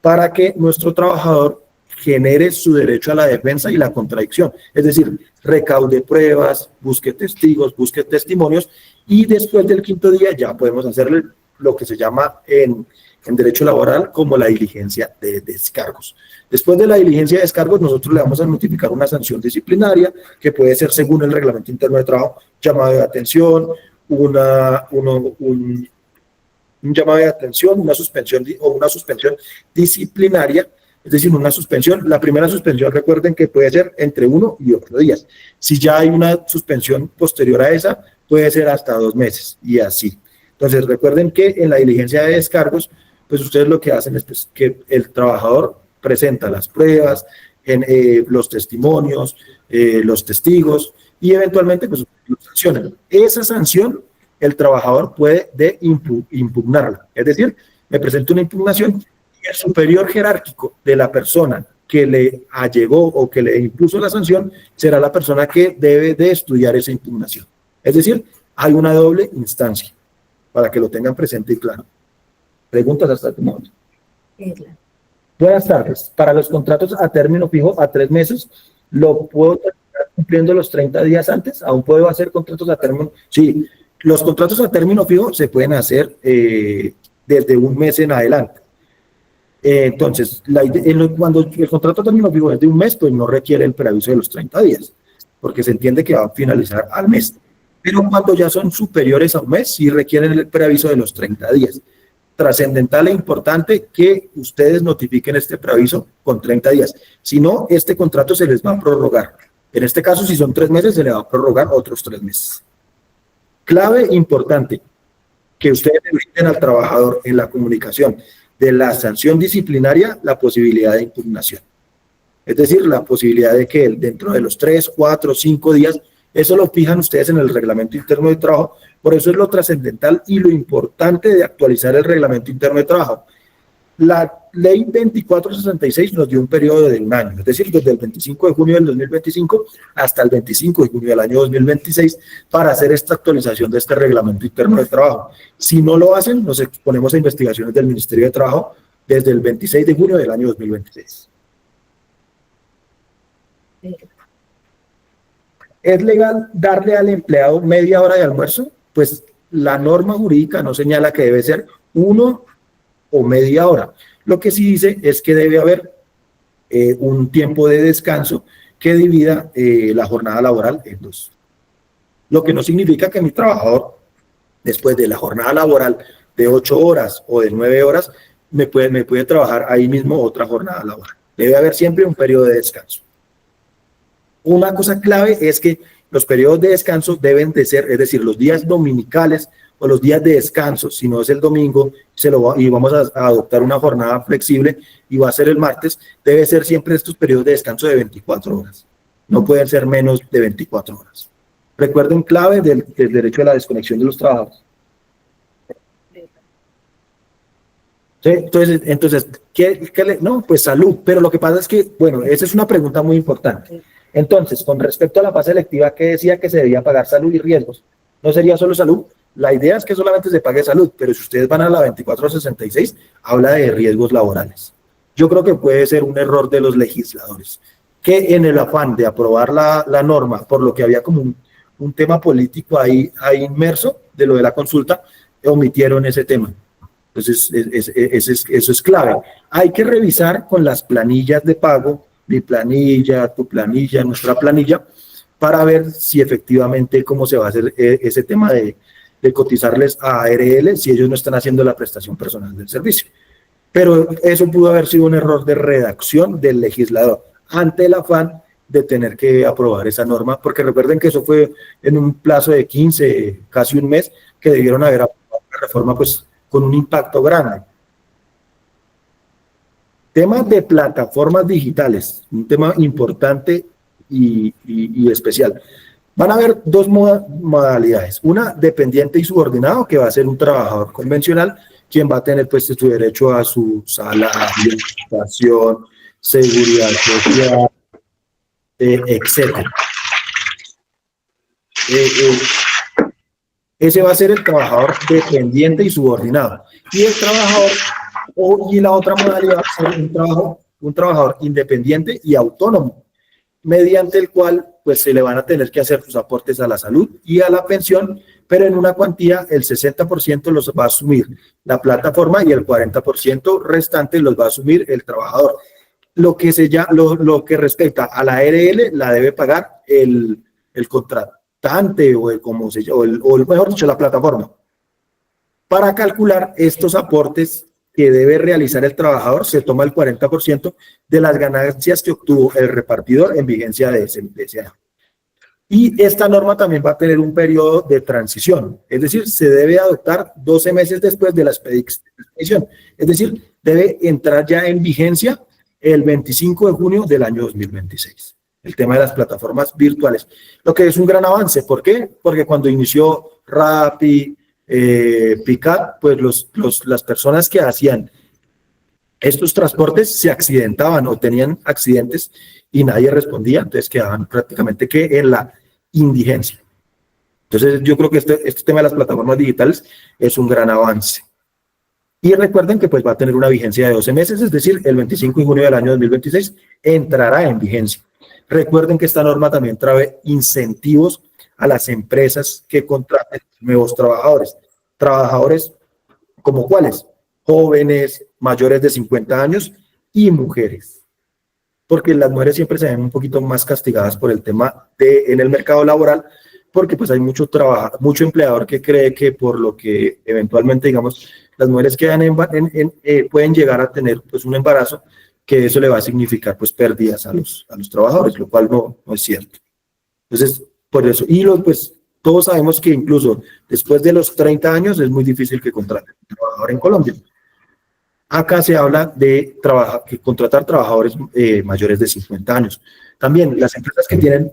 para que nuestro trabajador genere su derecho a la defensa y la contradicción, es decir, recaude pruebas, busque testigos, busque testimonios, y después del 5.º día ya podemos hacerle lo que se llama en derecho laboral como la diligencia de descargos. Después de la diligencia de descargos, nosotros le vamos a notificar una sanción disciplinaria que puede ser, según el reglamento interno de trabajo, llamado de atención, un llamado de atención, una suspensión o una suspensión disciplinaria. Es decir, una suspensión, la primera suspensión, recuerden que puede ser entre 1 y 8 días. Si ya hay una suspensión posterior a esa, puede ser hasta 2 meses y así. Entonces, recuerden que en la diligencia de descargos, pues ustedes lo que hacen es pues, que el trabajador presenta las pruebas, los testimonios, los testigos y eventualmente pues lo sancionan. Esa sanción, el trabajador puede impugnarla. Es decir, me presenta una impugnación. El superior jerárquico de la persona que le allegó o que le impuso la sanción será la persona que debe de estudiar esa impugnación. Es decir, hay una doble instancia para que lo tengan presente y claro. ¿Preguntas hasta este momento? Buenas tardes. Para los contratos a término fijo a 3 meses, ¿lo puedo terminar cumpliendo los 30 días antes? ¿Aún puedo hacer contratos a término? Sí, los contratos a término fijo se pueden hacer desde 1 mes en adelante. Entonces, cuando el contrato a término fijo es de 1 mes, pues no requiere el preaviso de los 30 días, porque se entiende que va a finalizar al mes. Pero cuando ya son superiores a 1 mes, sí requieren el preaviso de los 30 días. Trascendental e importante que ustedes notifiquen este preaviso con 30 días. Si no, este contrato se les va a prorrogar. En este caso, si son 3 meses, se le va a prorrogar otros 3 meses. Clave importante, que ustedes le brinden al trabajador en la comunicación de la sanción disciplinaria la posibilidad de impugnación. Es decir, la posibilidad de que dentro de los 3, 4, 5 días, eso lo fijan ustedes en el reglamento interno de trabajo, por eso es lo trascendental y lo importante de actualizar el reglamento interno de trabajo. La ley 2466 nos dio un periodo de un año, es decir, desde el 25 de junio del 2025 hasta el 25 de junio del año 2026 para hacer esta actualización de este reglamento interno de trabajo. Si no lo hacen, nos exponemos a investigaciones del Ministerio de Trabajo desde el 26 de junio del año 2026. ¿Es legal darle al empleado media hora de almuerzo? Pues la norma jurídica no señala que debe ser 1 o media hora. Lo que sí dice es que debe haber un tiempo de descanso que divida la jornada laboral en dos. Lo que no significa que mi trabajador, después de la jornada laboral de 8 horas o de 9 horas, me puede trabajar ahí mismo otra jornada laboral. Debe haber siempre un periodo de descanso. Una cosa clave es que los periodos de descanso deben de ser, es decir, los días dominicales o los días de descanso, si no es el domingo, y vamos a adoptar una jornada flexible y va a ser el martes, debe ser siempre estos periodos de descanso de 24 horas. No pueden ser menos de 24 horas. Recuerden clave del derecho a la desconexión de los trabajadores. ¿Sí? Entonces no, pues salud, pero lo que pasa es que, bueno, esa es una pregunta muy importante. Entonces, con respecto a la fase electiva, ¿qué decía que se debía pagar salud y riesgos? ¿No sería solo salud? La idea es que solamente se pague salud, pero si ustedes van a la 2466, habla de riesgos laborales. Yo creo que puede ser un error de los legisladores, que en el afán de aprobar la norma, por lo que había como un tema político ahí inmerso de lo de la consulta, omitieron ese tema. Entonces, eso es clave. Hay que revisar con las planillas de pago, mi planilla, tu planilla, nuestra planilla, para ver si efectivamente cómo se va a hacer ese tema de cotizarles a ARL si ellos no están haciendo la prestación personal del servicio. Pero eso pudo haber sido un error de redacción del legislador ante el afán de tener que aprobar esa norma, porque recuerden que eso fue en un plazo de 15, casi un mes, que debieron haber aprobado la reforma pues con un impacto grande. Tema de plataformas digitales, un tema importante y especial. Van a haber dos modalidades, una dependiente y subordinado, que va a ser un trabajador convencional, quien va a tener pues su derecho a su salario, educación, seguridad social, etcétera. Ese va a ser el trabajador dependiente y subordinado. Y el trabajador, y la otra modalidad va a ser un trabajador independiente y autónomo, mediante el cual pues se le van a tener que hacer sus aportes a la salud y a la pensión, pero en una cuantía el 60% los va a asumir la plataforma y el 40% restante los va a asumir el trabajador. Lo que respecta a la ARL la debe pagar el contratante o mejor dicho, la plataforma. Para calcular estos aportes que debe realizar el trabajador, se toma el 40% de las ganancias que obtuvo el repartidor en vigencia de ese año. Y esta norma también va a tener un periodo de transición, es decir, se debe adoptar 12 meses después de la expedición, es decir, debe entrar ya en vigencia el 25 de junio del año 2026. El tema de las plataformas virtuales, lo que es un gran avance. ¿Por qué? Porque cuando inició Rappi, Picat, pues las personas que hacían estos transportes se accidentaban o tenían accidentes y nadie respondía, entonces quedaban prácticamente que en la indigencia. Entonces yo creo que este tema de las plataformas digitales es un gran avance. Y recuerden que pues va a tener una vigencia de 12 meses, es decir, el 25 de junio del año 2026 entrará en vigencia. Recuerden que esta norma también trae incentivos a las empresas que contraten nuevos trabajadores. Trabajadores como cuáles, jóvenes, mayores de 50 años y mujeres. Porque las mujeres siempre se ven un poquito más castigadas por el tema en el mercado laboral, porque pues hay mucho empleador que cree que por lo que eventualmente, digamos, las mujeres quedan pueden llegar a tener pues un embarazo, que eso le va a significar pues pérdidas a los trabajadores, lo cual no es cierto. Entonces, por eso, pues todos sabemos que incluso después de los 30 años es muy difícil que contraten un trabajador en Colombia. Acá se habla de contratar trabajadores mayores de 50 años. También las empresas que tienen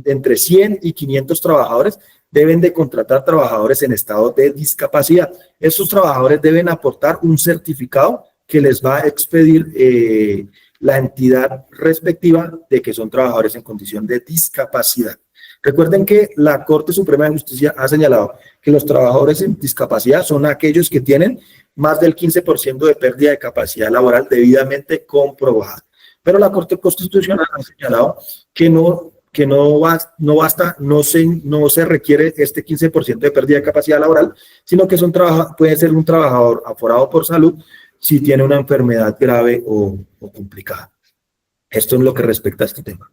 entre 100 y 500 trabajadores deben de contratar trabajadores en estado de discapacidad. Estos trabajadores deben aportar un certificado que les va a expedir la entidad respectiva de que son trabajadores en condición de discapacidad. Recuerden que la Corte Suprema de Justicia ha señalado que los trabajadores en discapacidad son aquellos que tienen más del 15% de pérdida de capacidad laboral debidamente comprobada. Pero la Corte Constitucional ha señalado que no basta, no se requiere este 15% de pérdida de capacidad laboral, sino que puede ser un trabajador aforado por salud si tiene una enfermedad grave o complicada. Esto es lo que respecta a este tema.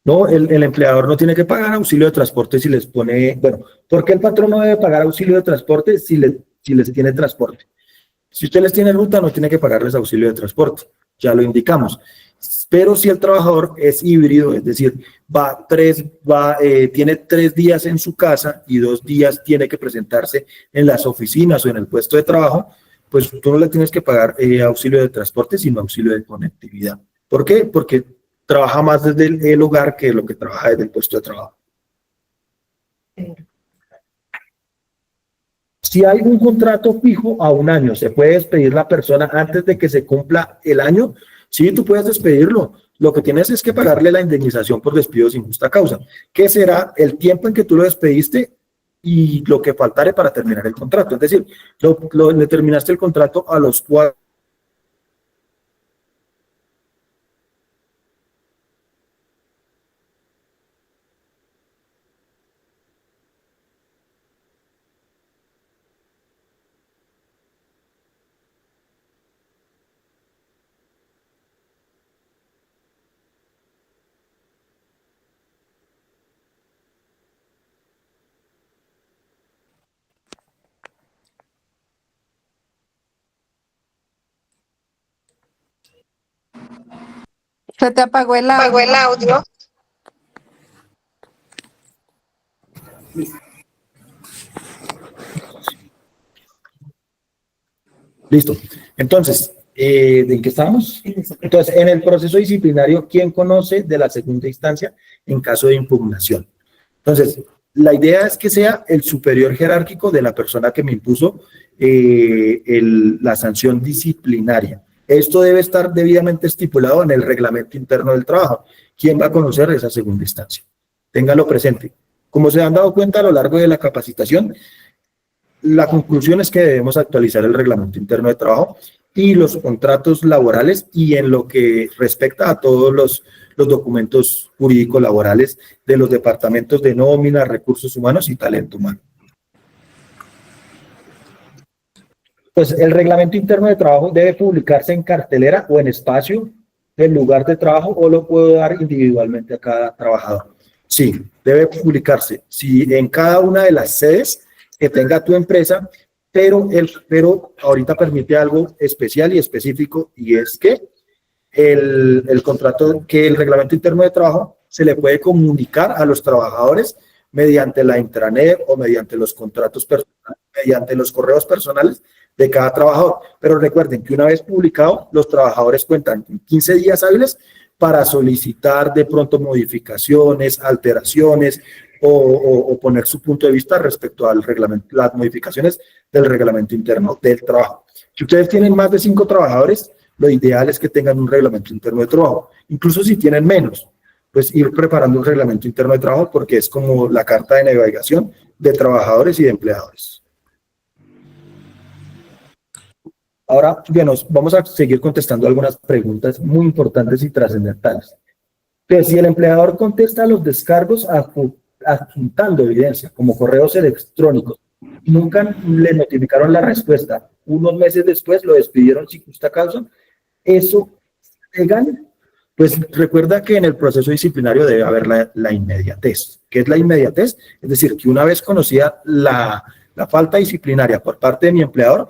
No, el empleador no tiene que pagar auxilio de transporte si les pone, bueno, ¿por qué el patrón no debe pagar auxilio de transporte si les tiene transporte? Si usted les tiene ruta, no tiene que pagarles auxilio de transporte, ya lo indicamos. Pero si el trabajador es híbrido, es decir, tiene 3 días en su casa y 2 días tiene que presentarse en las oficinas o en el puesto de trabajo, pues tú no le tienes que pagar auxilio de transporte, sino auxilio de conectividad. ¿Por qué? Porque trabaja más desde el hogar que lo que trabaja desde el puesto de trabajo. Si hay un contrato fijo a 1 año, ¿se puede despedir la persona antes de que se cumpla el año? Sí, tú puedes despedirlo. Lo que tienes es que pagarle la indemnización por despido sin justa causa, que será el tiempo en que tú lo despediste y lo que faltare para terminar el contrato. Es decir, le terminaste el contrato a los 4. Se te apagó el audio. Listo. Entonces, ¿en qué estábamos? Entonces, en el proceso disciplinario, ¿quién conoce de la segunda instancia en caso de impugnación? Entonces, la idea es que sea el superior jerárquico de la persona que me impuso la sanción disciplinaria. Esto debe estar debidamente estipulado en el reglamento interno del trabajo. ¿Quién va a conocer esa segunda instancia? Ténganlo presente. Como se han dado cuenta a lo largo de la capacitación, la conclusión es que debemos actualizar el reglamento interno de trabajo y los contratos laborales y en lo que respecta a todos los documentos jurídicos laborales de los departamentos de nómina, recursos humanos y talento humano. Pues el reglamento interno de trabajo debe publicarse en cartelera o en espacio del lugar de trabajo o lo puedo dar individualmente a cada trabajador. Sí, debe publicarse. Sí, en cada una de las sedes que tenga tu empresa, pero ahorita permite algo especial y específico y es que el contrato, que el reglamento interno de trabajo se le puede comunicar a los trabajadores mediante la intranet o mediante los contratos personales, mediante los correos personales de cada trabajador. Pero recuerden que una vez publicado, los trabajadores cuentan con 15 días hábiles para solicitar de pronto modificaciones, alteraciones o poner su punto de vista respecto al reglamento, las modificaciones del reglamento interno del trabajo. Si ustedes tienen más de 5 trabajadores, lo ideal es que tengan un reglamento interno de trabajo. Incluso si tienen menos, pues ir preparando un reglamento interno de trabajo porque es como la carta de navegación de trabajadores y de empleadores. Ahora, bien, vamos a seguir contestando algunas preguntas muy importantes y trascendentales. Entonces, si el empleador contesta los descargos adjuntando evidencia, como correos electrónicos, y nunca le notificaron la respuesta, unos meses después lo despidieron sin justa causa, ¿eso es legal? Pues recuerda que en el proceso disciplinario debe haber la inmediatez. ¿Qué es la inmediatez? Es decir, que una vez conocida la falta disciplinaria por parte de mi empleador,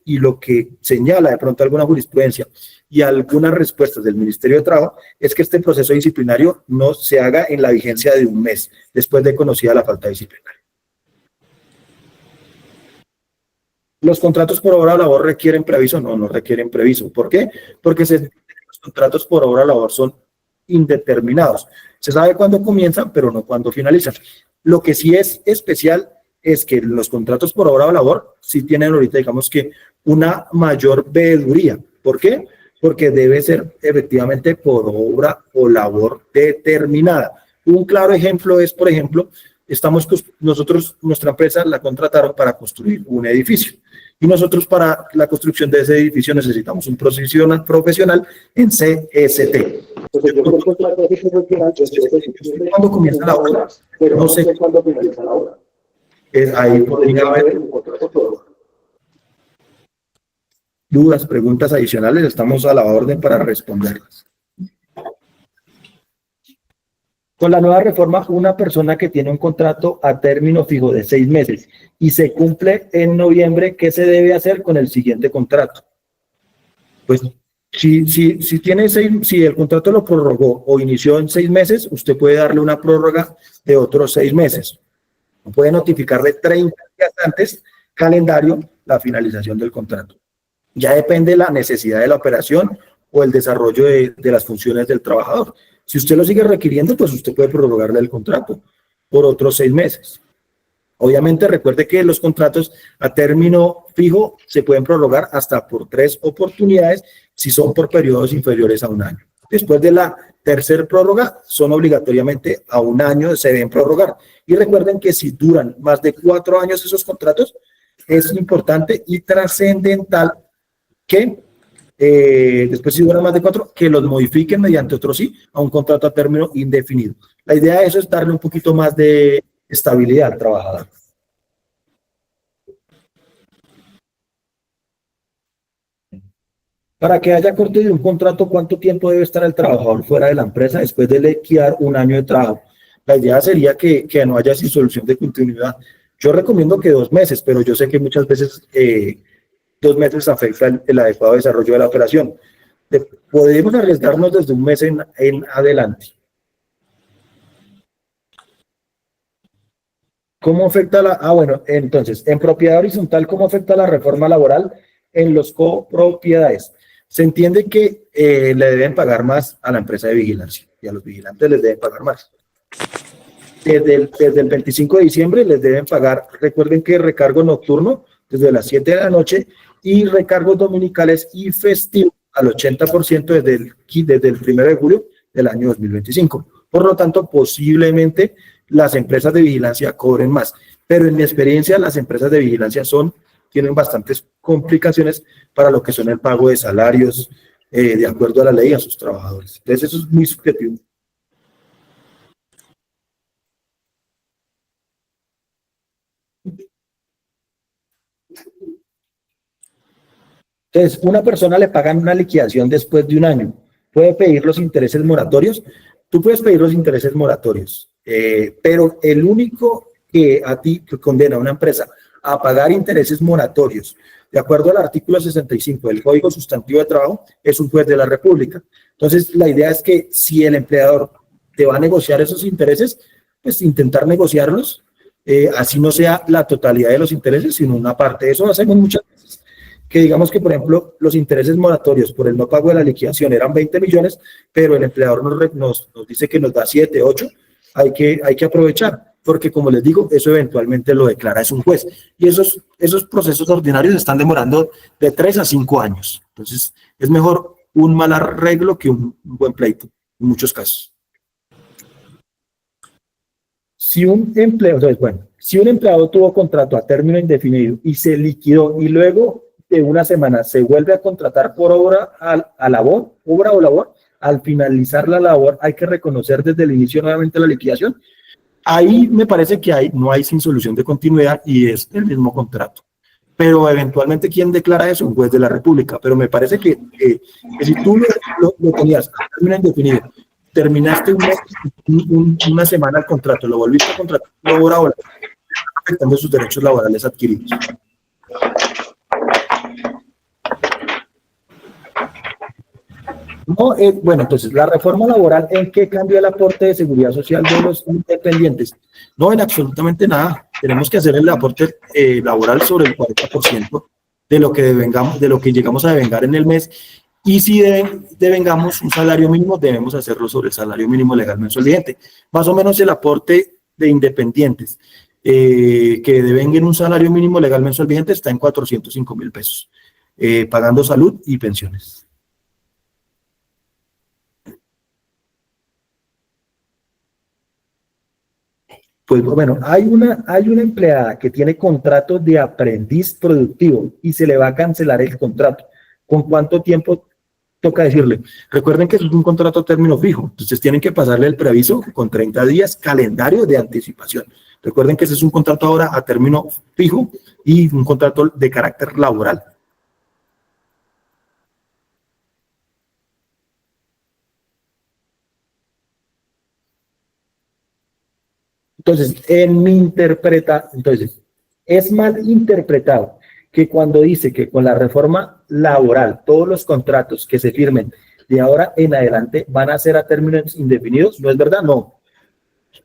y lo que señala de pronto alguna jurisprudencia y algunas respuestas del Ministerio de Trabajo, es que este proceso disciplinario no se haga en la vigencia de un mes después de conocida la falta disciplinaria. ¿Los contratos por obra o labor requieren preaviso? No, no requieren preaviso. ¿Por qué? Porque los contratos por obra o labor son indeterminados. Se sabe cuándo comienzan, pero no cuándo finalizan. Lo que sí es especial es que los contratos por obra o labor sí tienen ahorita, digamos que, una mayor veeduría. ¿Por qué? Porque debe ser efectivamente por obra o labor determinada. Un claro ejemplo es, por ejemplo, nuestra empresa la contrataron para construir un edificio. Y nosotros para la construcción de ese edificio necesitamos un profesional en CST. Entonces, cuando comienza la obra, pero no sé cuándo finaliza la obra. Ahí podría haber dudas, preguntas adicionales, estamos a la orden para responderlas. Con la nueva reforma, una persona que tiene un contrato a término fijo de 6 meses y se cumple en noviembre, ¿qué se debe hacer con el siguiente contrato? Pues si el contrato lo prorrogó o inició en 6 meses, usted puede darle una prórroga de otros 6 meses. Puede notificarle 30 días antes, calendario, la finalización del contrato. Ya depende de la necesidad de la operación o el desarrollo de las funciones del trabajador. Si usted lo sigue requiriendo, pues usted puede prorrogarle el contrato por otros 6 meses. Obviamente, recuerde que los contratos a término fijo se pueden prorrogar hasta por 3 oportunidades si son por periodos inferiores a 1 año. Después de la tercera prórroga, son obligatoriamente a 1 año, se deben prorrogar. Y recuerden que si duran más de 4 años esos contratos, es importante y trascendental que después, si dura más de 4, que los modifiquen mediante otro sí a un contrato a término indefinido. La idea de eso es darle un poquito más de estabilidad al trabajador. Para que haya corte de un contrato, ¿cuánto tiempo debe estar el trabajador fuera de la empresa después de liquidar 1 año de trabajo? La idea sería que no haya solución de continuidad. Yo recomiendo que 2 meses, pero yo sé que muchas veces 2 meses afecta el adecuado desarrollo de la operación. Podemos arriesgarnos desde 1 mes en adelante. ¿Cómo afecta bueno, entonces, en propiedad horizontal, ¿cómo afecta la reforma laboral en los copropiedades? Se entiende que le deben pagar más a la empresa de vigilancia y a los vigilantes les deben pagar más. Desde el 25 de diciembre les deben pagar, recuerden que recargo nocturno desde las 7 de la noche y recargos dominicales y festivos al 80% desde el 1 de julio del año 2025. Por lo tanto, posiblemente las empresas de vigilancia cobren más. Pero en mi experiencia, las empresas de vigilancia tienen bastantes complicaciones para lo que son el pago de salarios de acuerdo a la ley a sus trabajadores. Entonces, eso es muy subjetivo. Entonces, una persona le pagan una liquidación después de 1 año. ¿Puede pedir los intereses moratorios? Tú puedes pedir los intereses moratorios, pero el único que a ti que condena a una empresa a pagar intereses moratorios, de acuerdo al artículo 65 del Código Sustantivo de Trabajo, es un juez de la República. Entonces, la idea es que si el empleador te va a negociar esos intereses, pues intentar negociarlos, así no sea la totalidad de los intereses, sino una parte. Eso hacemos muchas veces. Que digamos que, por ejemplo, los intereses moratorios por el no pago de la liquidación eran 20 millones, pero el empleador nos dice que nos da 7, 8, hay que aprovechar, porque como les digo, eso eventualmente lo declara es un juez, y esos procesos ordinarios están demorando de 3 a 5 años, entonces es mejor un mal arreglo que un buen pleito, en muchos casos. Si un empleado tuvo contrato a término indefinido y se liquidó y luego de 1 semana se vuelve a contratar por obra o labor, al finalizar la labor hay que reconocer desde el inicio nuevamente la liquidación. Ahí me parece que no hay sin solución de continuidad y es el mismo contrato. Pero eventualmente, ¿quién declara eso? Un juez de la República. Pero me parece que si tú lo tenías a término indefinido, terminaste una semana el contrato, lo volviste a contratar por obra, afectando sus derechos laborales adquiridos. No, bueno, entonces, la reforma laboral, ¿en qué cambia el aporte de seguridad social de los independientes? No, en absolutamente nada. Tenemos que hacer el aporte laboral sobre el 40% de lo que llegamos a devengar en el mes, Y si devengamos un salario mínimo, debemos hacerlo sobre el salario mínimo legal mensual vigente. Más o menos el aporte de independientes que devenguen un salario mínimo legal mensual vigente está en 405.000 pesos, pagando salud y pensiones. Pues bueno, hay una empleada que tiene contrato de aprendiz productivo y se le va a cancelar el contrato. ¿Con cuánto tiempo toca decirle? Recuerden que eso es un contrato a término fijo, entonces tienen que pasarle el preaviso con 30 días calendario de anticipación. Recuerden que ese es un contrato ahora a término fijo y un contrato de carácter laboral. Entonces, es mal interpretado que cuando dice que con la reforma laboral todos los contratos que se firmen de ahora en adelante van a ser a términos indefinidos, ¿no es verdad? No.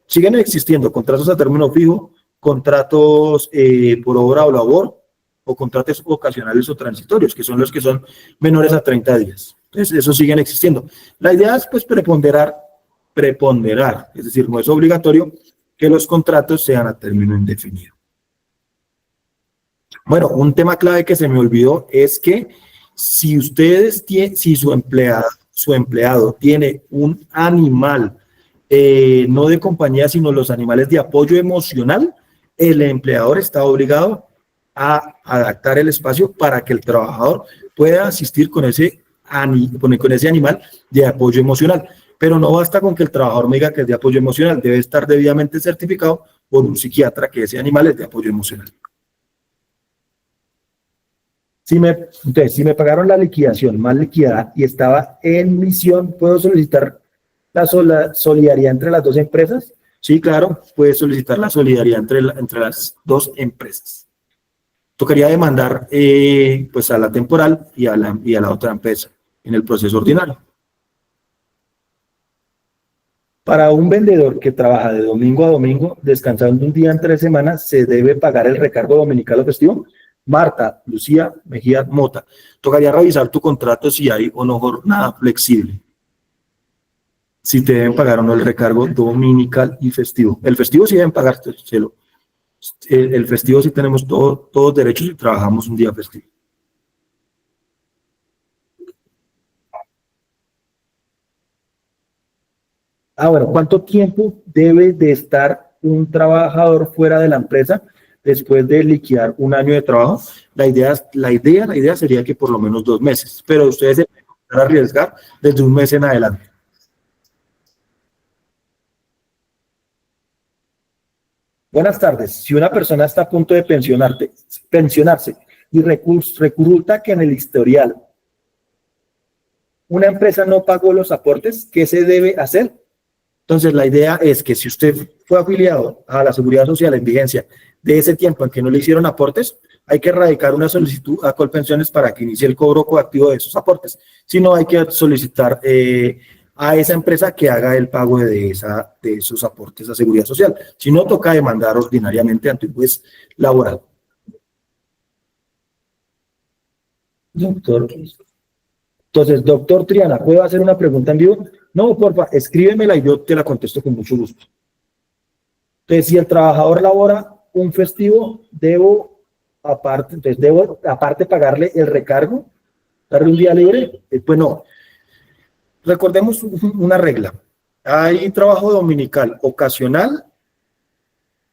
Siguen existiendo contratos a término fijo, contratos por obra o labor, o contratos ocasionales o transitorios, que son los que son menores a 30 días. Entonces, esos siguen existiendo. La idea es, pues, preponderar, es decir, no es obligatorio que los contratos sean a término indefinido. Bueno, un tema clave que se me olvidó es que si su empleado tiene un animal, no de compañía, sino los animales de apoyo emocional, el empleador está obligado a adaptar el espacio para que el trabajador pueda asistir con ese animal de apoyo emocional. Pero no basta con que el trabajador me diga que es de apoyo emocional, debe estar debidamente certificado por un psiquiatra que ese animal es de apoyo emocional. Entonces, si me pagaron la liquidación mal liquidada y estaba en misión, ¿puedo solicitar la solidaridad entre las dos empresas? Sí, claro, puede solicitar la solidaridad entre las dos empresas. Tocaría demandar pues a la temporal y a la otra empresa en el proceso ordinario. Para un vendedor que trabaja de domingo a domingo, descansando un día entre semanas, ¿se debe pagar el recargo dominical o festivo? Marta, Lucía, Mejía, Mota. Tocaría revisar tu contrato si hay o no jornada flexible. Si te deben pagar o no el recargo dominical y festivo. El festivo sí deben pagárselo. El festivo sí tenemos todos derechos y trabajamos un día festivo. Bueno, ¿cuánto tiempo debe de estar un trabajador fuera de la empresa después de liquidar un año de trabajo? La idea sería que por lo menos 2 meses, pero ustedes se pueden arriesgar desde un mes en adelante. Buenas tardes. Si una persona está a punto de pensionarse y resulta que en el historial una empresa no pagó los aportes, ¿qué se debe hacer? Entonces, la idea es que si usted fue afiliado a la Seguridad Social en vigencia de ese tiempo en que no le hicieron aportes, hay que radicar una solicitud a Colpensiones para que inicie el cobro coactivo de esos aportes. Si no, hay que solicitar a esa empresa que haga el pago de esos aportes a Seguridad Social. Si no, toca demandar ordinariamente ante un juez laboral. Doctor. Entonces, doctor Triana, ¿puedo hacer una pregunta en vivo? No, porfa, escríbemela y yo te la contesto con mucho gusto. Entonces, si el trabajador labora un festivo, debo aparte pagarle el recargo, darle un día libre. Pues no. Recordemos una regla. Hay trabajo dominical, ocasional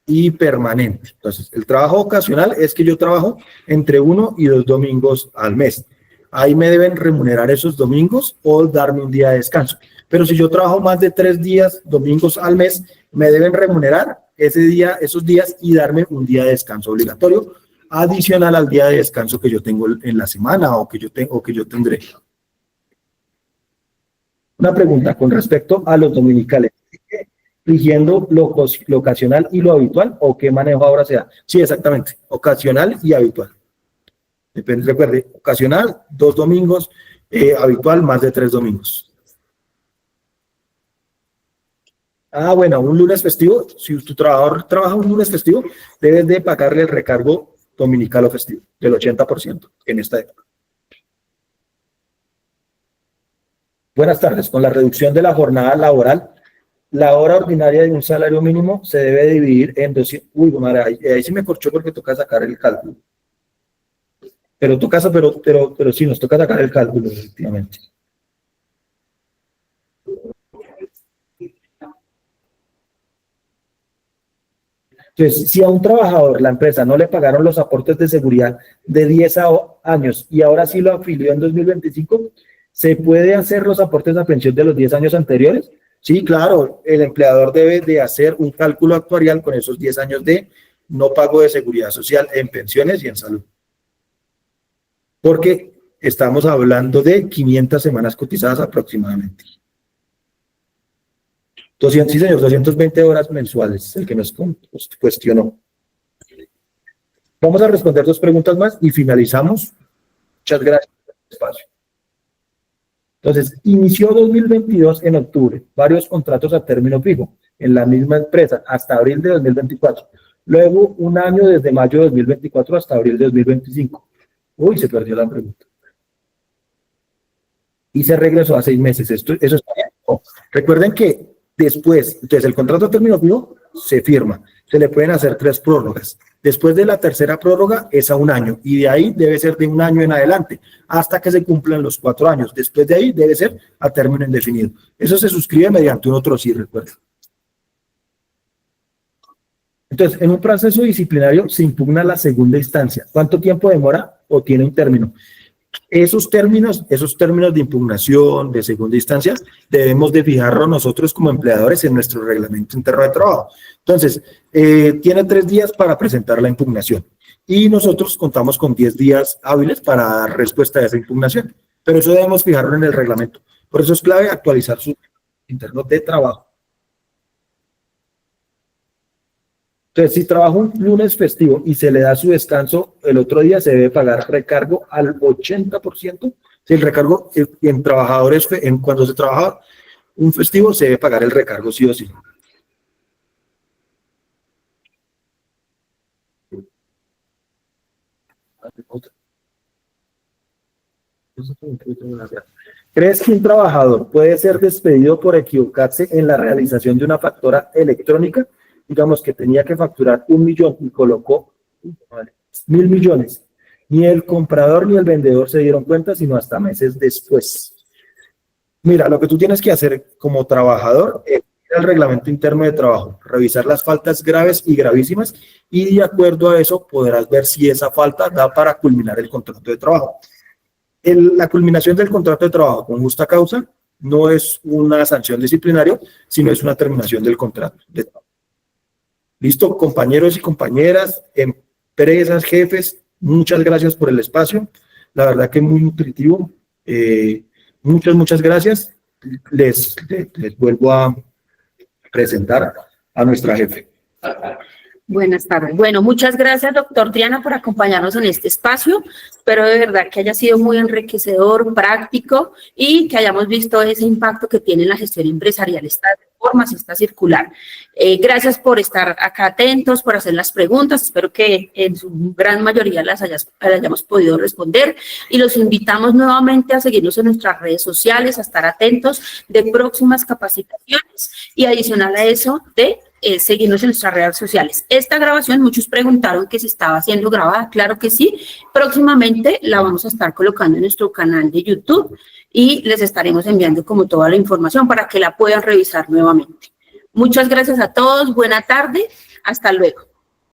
y permanente. Entonces, el trabajo ocasional es que yo trabajo entre 1 y 2 domingos al mes. Ahí me deben remunerar esos domingos o darme un día de descanso. Pero si yo trabajo más de 3 días, domingos al mes, me deben remunerar esos días y darme un día de descanso obligatorio, adicional al día de descanso que yo tengo en la semana o que yo tendré. Una pregunta con respecto a los dominicales. ¿Rigiendo lo ocasional y lo habitual o qué manejo ahora se da? Sí, exactamente. Ocasional y habitual. Depende, recuerde, ocasional, 2 domingos, habitual, más de 3 domingos. Bueno, un lunes festivo, si tu trabajador trabaja un lunes festivo, debes de pagarle el recargo dominical o festivo, del 80% en esta época. Buenas tardes. Con la reducción de la jornada laboral, la hora ordinaria de un salario mínimo se debe dividir en 200. Uy, madre, ahí sí me corchó porque toca sacar el cálculo. Pero sí, nos toca sacar el cálculo, efectivamente. Entonces, si a un trabajador, la empresa, no le pagaron los aportes de seguridad de 10 años y ahora sí lo afilió en 2025, ¿se puede hacer los aportes a pensión de los 10 años anteriores? Sí, claro, el empleador debe de hacer un cálculo actuarial con esos 10 años de no pago de seguridad social en pensiones y en salud. Porque estamos hablando de 500 semanas cotizadas aproximadamente. Sí, señor, 220 horas mensuales, el que nos cuestionó. Vamos a responder 2 preguntas más y finalizamos. Muchas gracias por el espacio. Entonces, inició 2022 en octubre, varios contratos a término fijo en la misma empresa hasta abril de 2024. Luego, un año desde mayo de 2024 hasta abril de 2025. Uy, se perdió la pregunta. Y se regresó a 6 meses. Eso está bien. Recuerden que después, entonces el contrato a término fijo se firma. Se le pueden hacer 3 prórrogas. Después de la tercera prórroga es a 1 año y de ahí debe ser de 1 año en adelante hasta que se cumplan los 4 años. Después de ahí debe ser a término indefinido. Eso se suscribe mediante un otro sí, recuerden. Entonces, en un proceso disciplinario se impugna la segunda instancia. ¿Cuánto tiempo demora o tiene un término? Esos términos de impugnación, de segunda instancia, debemos de fijarlo nosotros como empleadores en nuestro reglamento interno de trabajo. Entonces, tiene 3 días para presentar la impugnación y nosotros contamos con 10 días hábiles para dar respuesta a esa impugnación, pero eso debemos fijarlo en el reglamento. Por eso es clave actualizar su interno de trabajo. Entonces, si trabaja un lunes festivo y se le da su descanso, el otro día se debe pagar recargo al 80%. Si el recargo en trabajadores, cuando se trabaja un festivo, se debe pagar el recargo sí o sí. ¿Crees que un trabajador puede ser despedido por equivocarse en la realización de una factura electrónica? Digamos que tenía que facturar 1 millón y colocó 1.000 millones. Ni el comprador ni el vendedor se dieron cuenta, sino hasta meses después. Mira, lo que tú tienes que hacer como trabajador es ir al reglamento interno de trabajo, revisar las faltas graves y gravísimas, y de acuerdo a eso podrás ver si esa falta da para culminar el contrato de trabajo. La culminación del contrato de trabajo con justa causa no es una sanción disciplinaria, sino es una terminación del contrato de trabajo. Listo, compañeros y compañeras, empresas, jefes, muchas gracias por el espacio. La verdad que muy nutritivo. Muchas gracias. Les vuelvo a presentar a nuestra jefe. Buenas tardes. Bueno, muchas gracias, doctor Triana, por acompañarnos en este espacio. Espero de verdad que haya sido muy enriquecedor, práctico y que hayamos visto ese impacto que tiene en la gestión empresarial estas reformas, esta circular. Gracias por estar acá atentos, por hacer las preguntas. Espero que en su gran mayoría las hayamos podido responder y los invitamos nuevamente a seguirnos en nuestras redes sociales, a estar atentos de próximas capacitaciones y adicional a eso de seguirnos en nuestras redes sociales. Esta grabación, muchos preguntaron que si estaba siendo grabada, claro que sí. Próximamente la vamos a estar colocando en nuestro canal de YouTube y les estaremos enviando como toda la información para que la puedan revisar nuevamente. Muchas gracias a todos, buena tarde, hasta luego.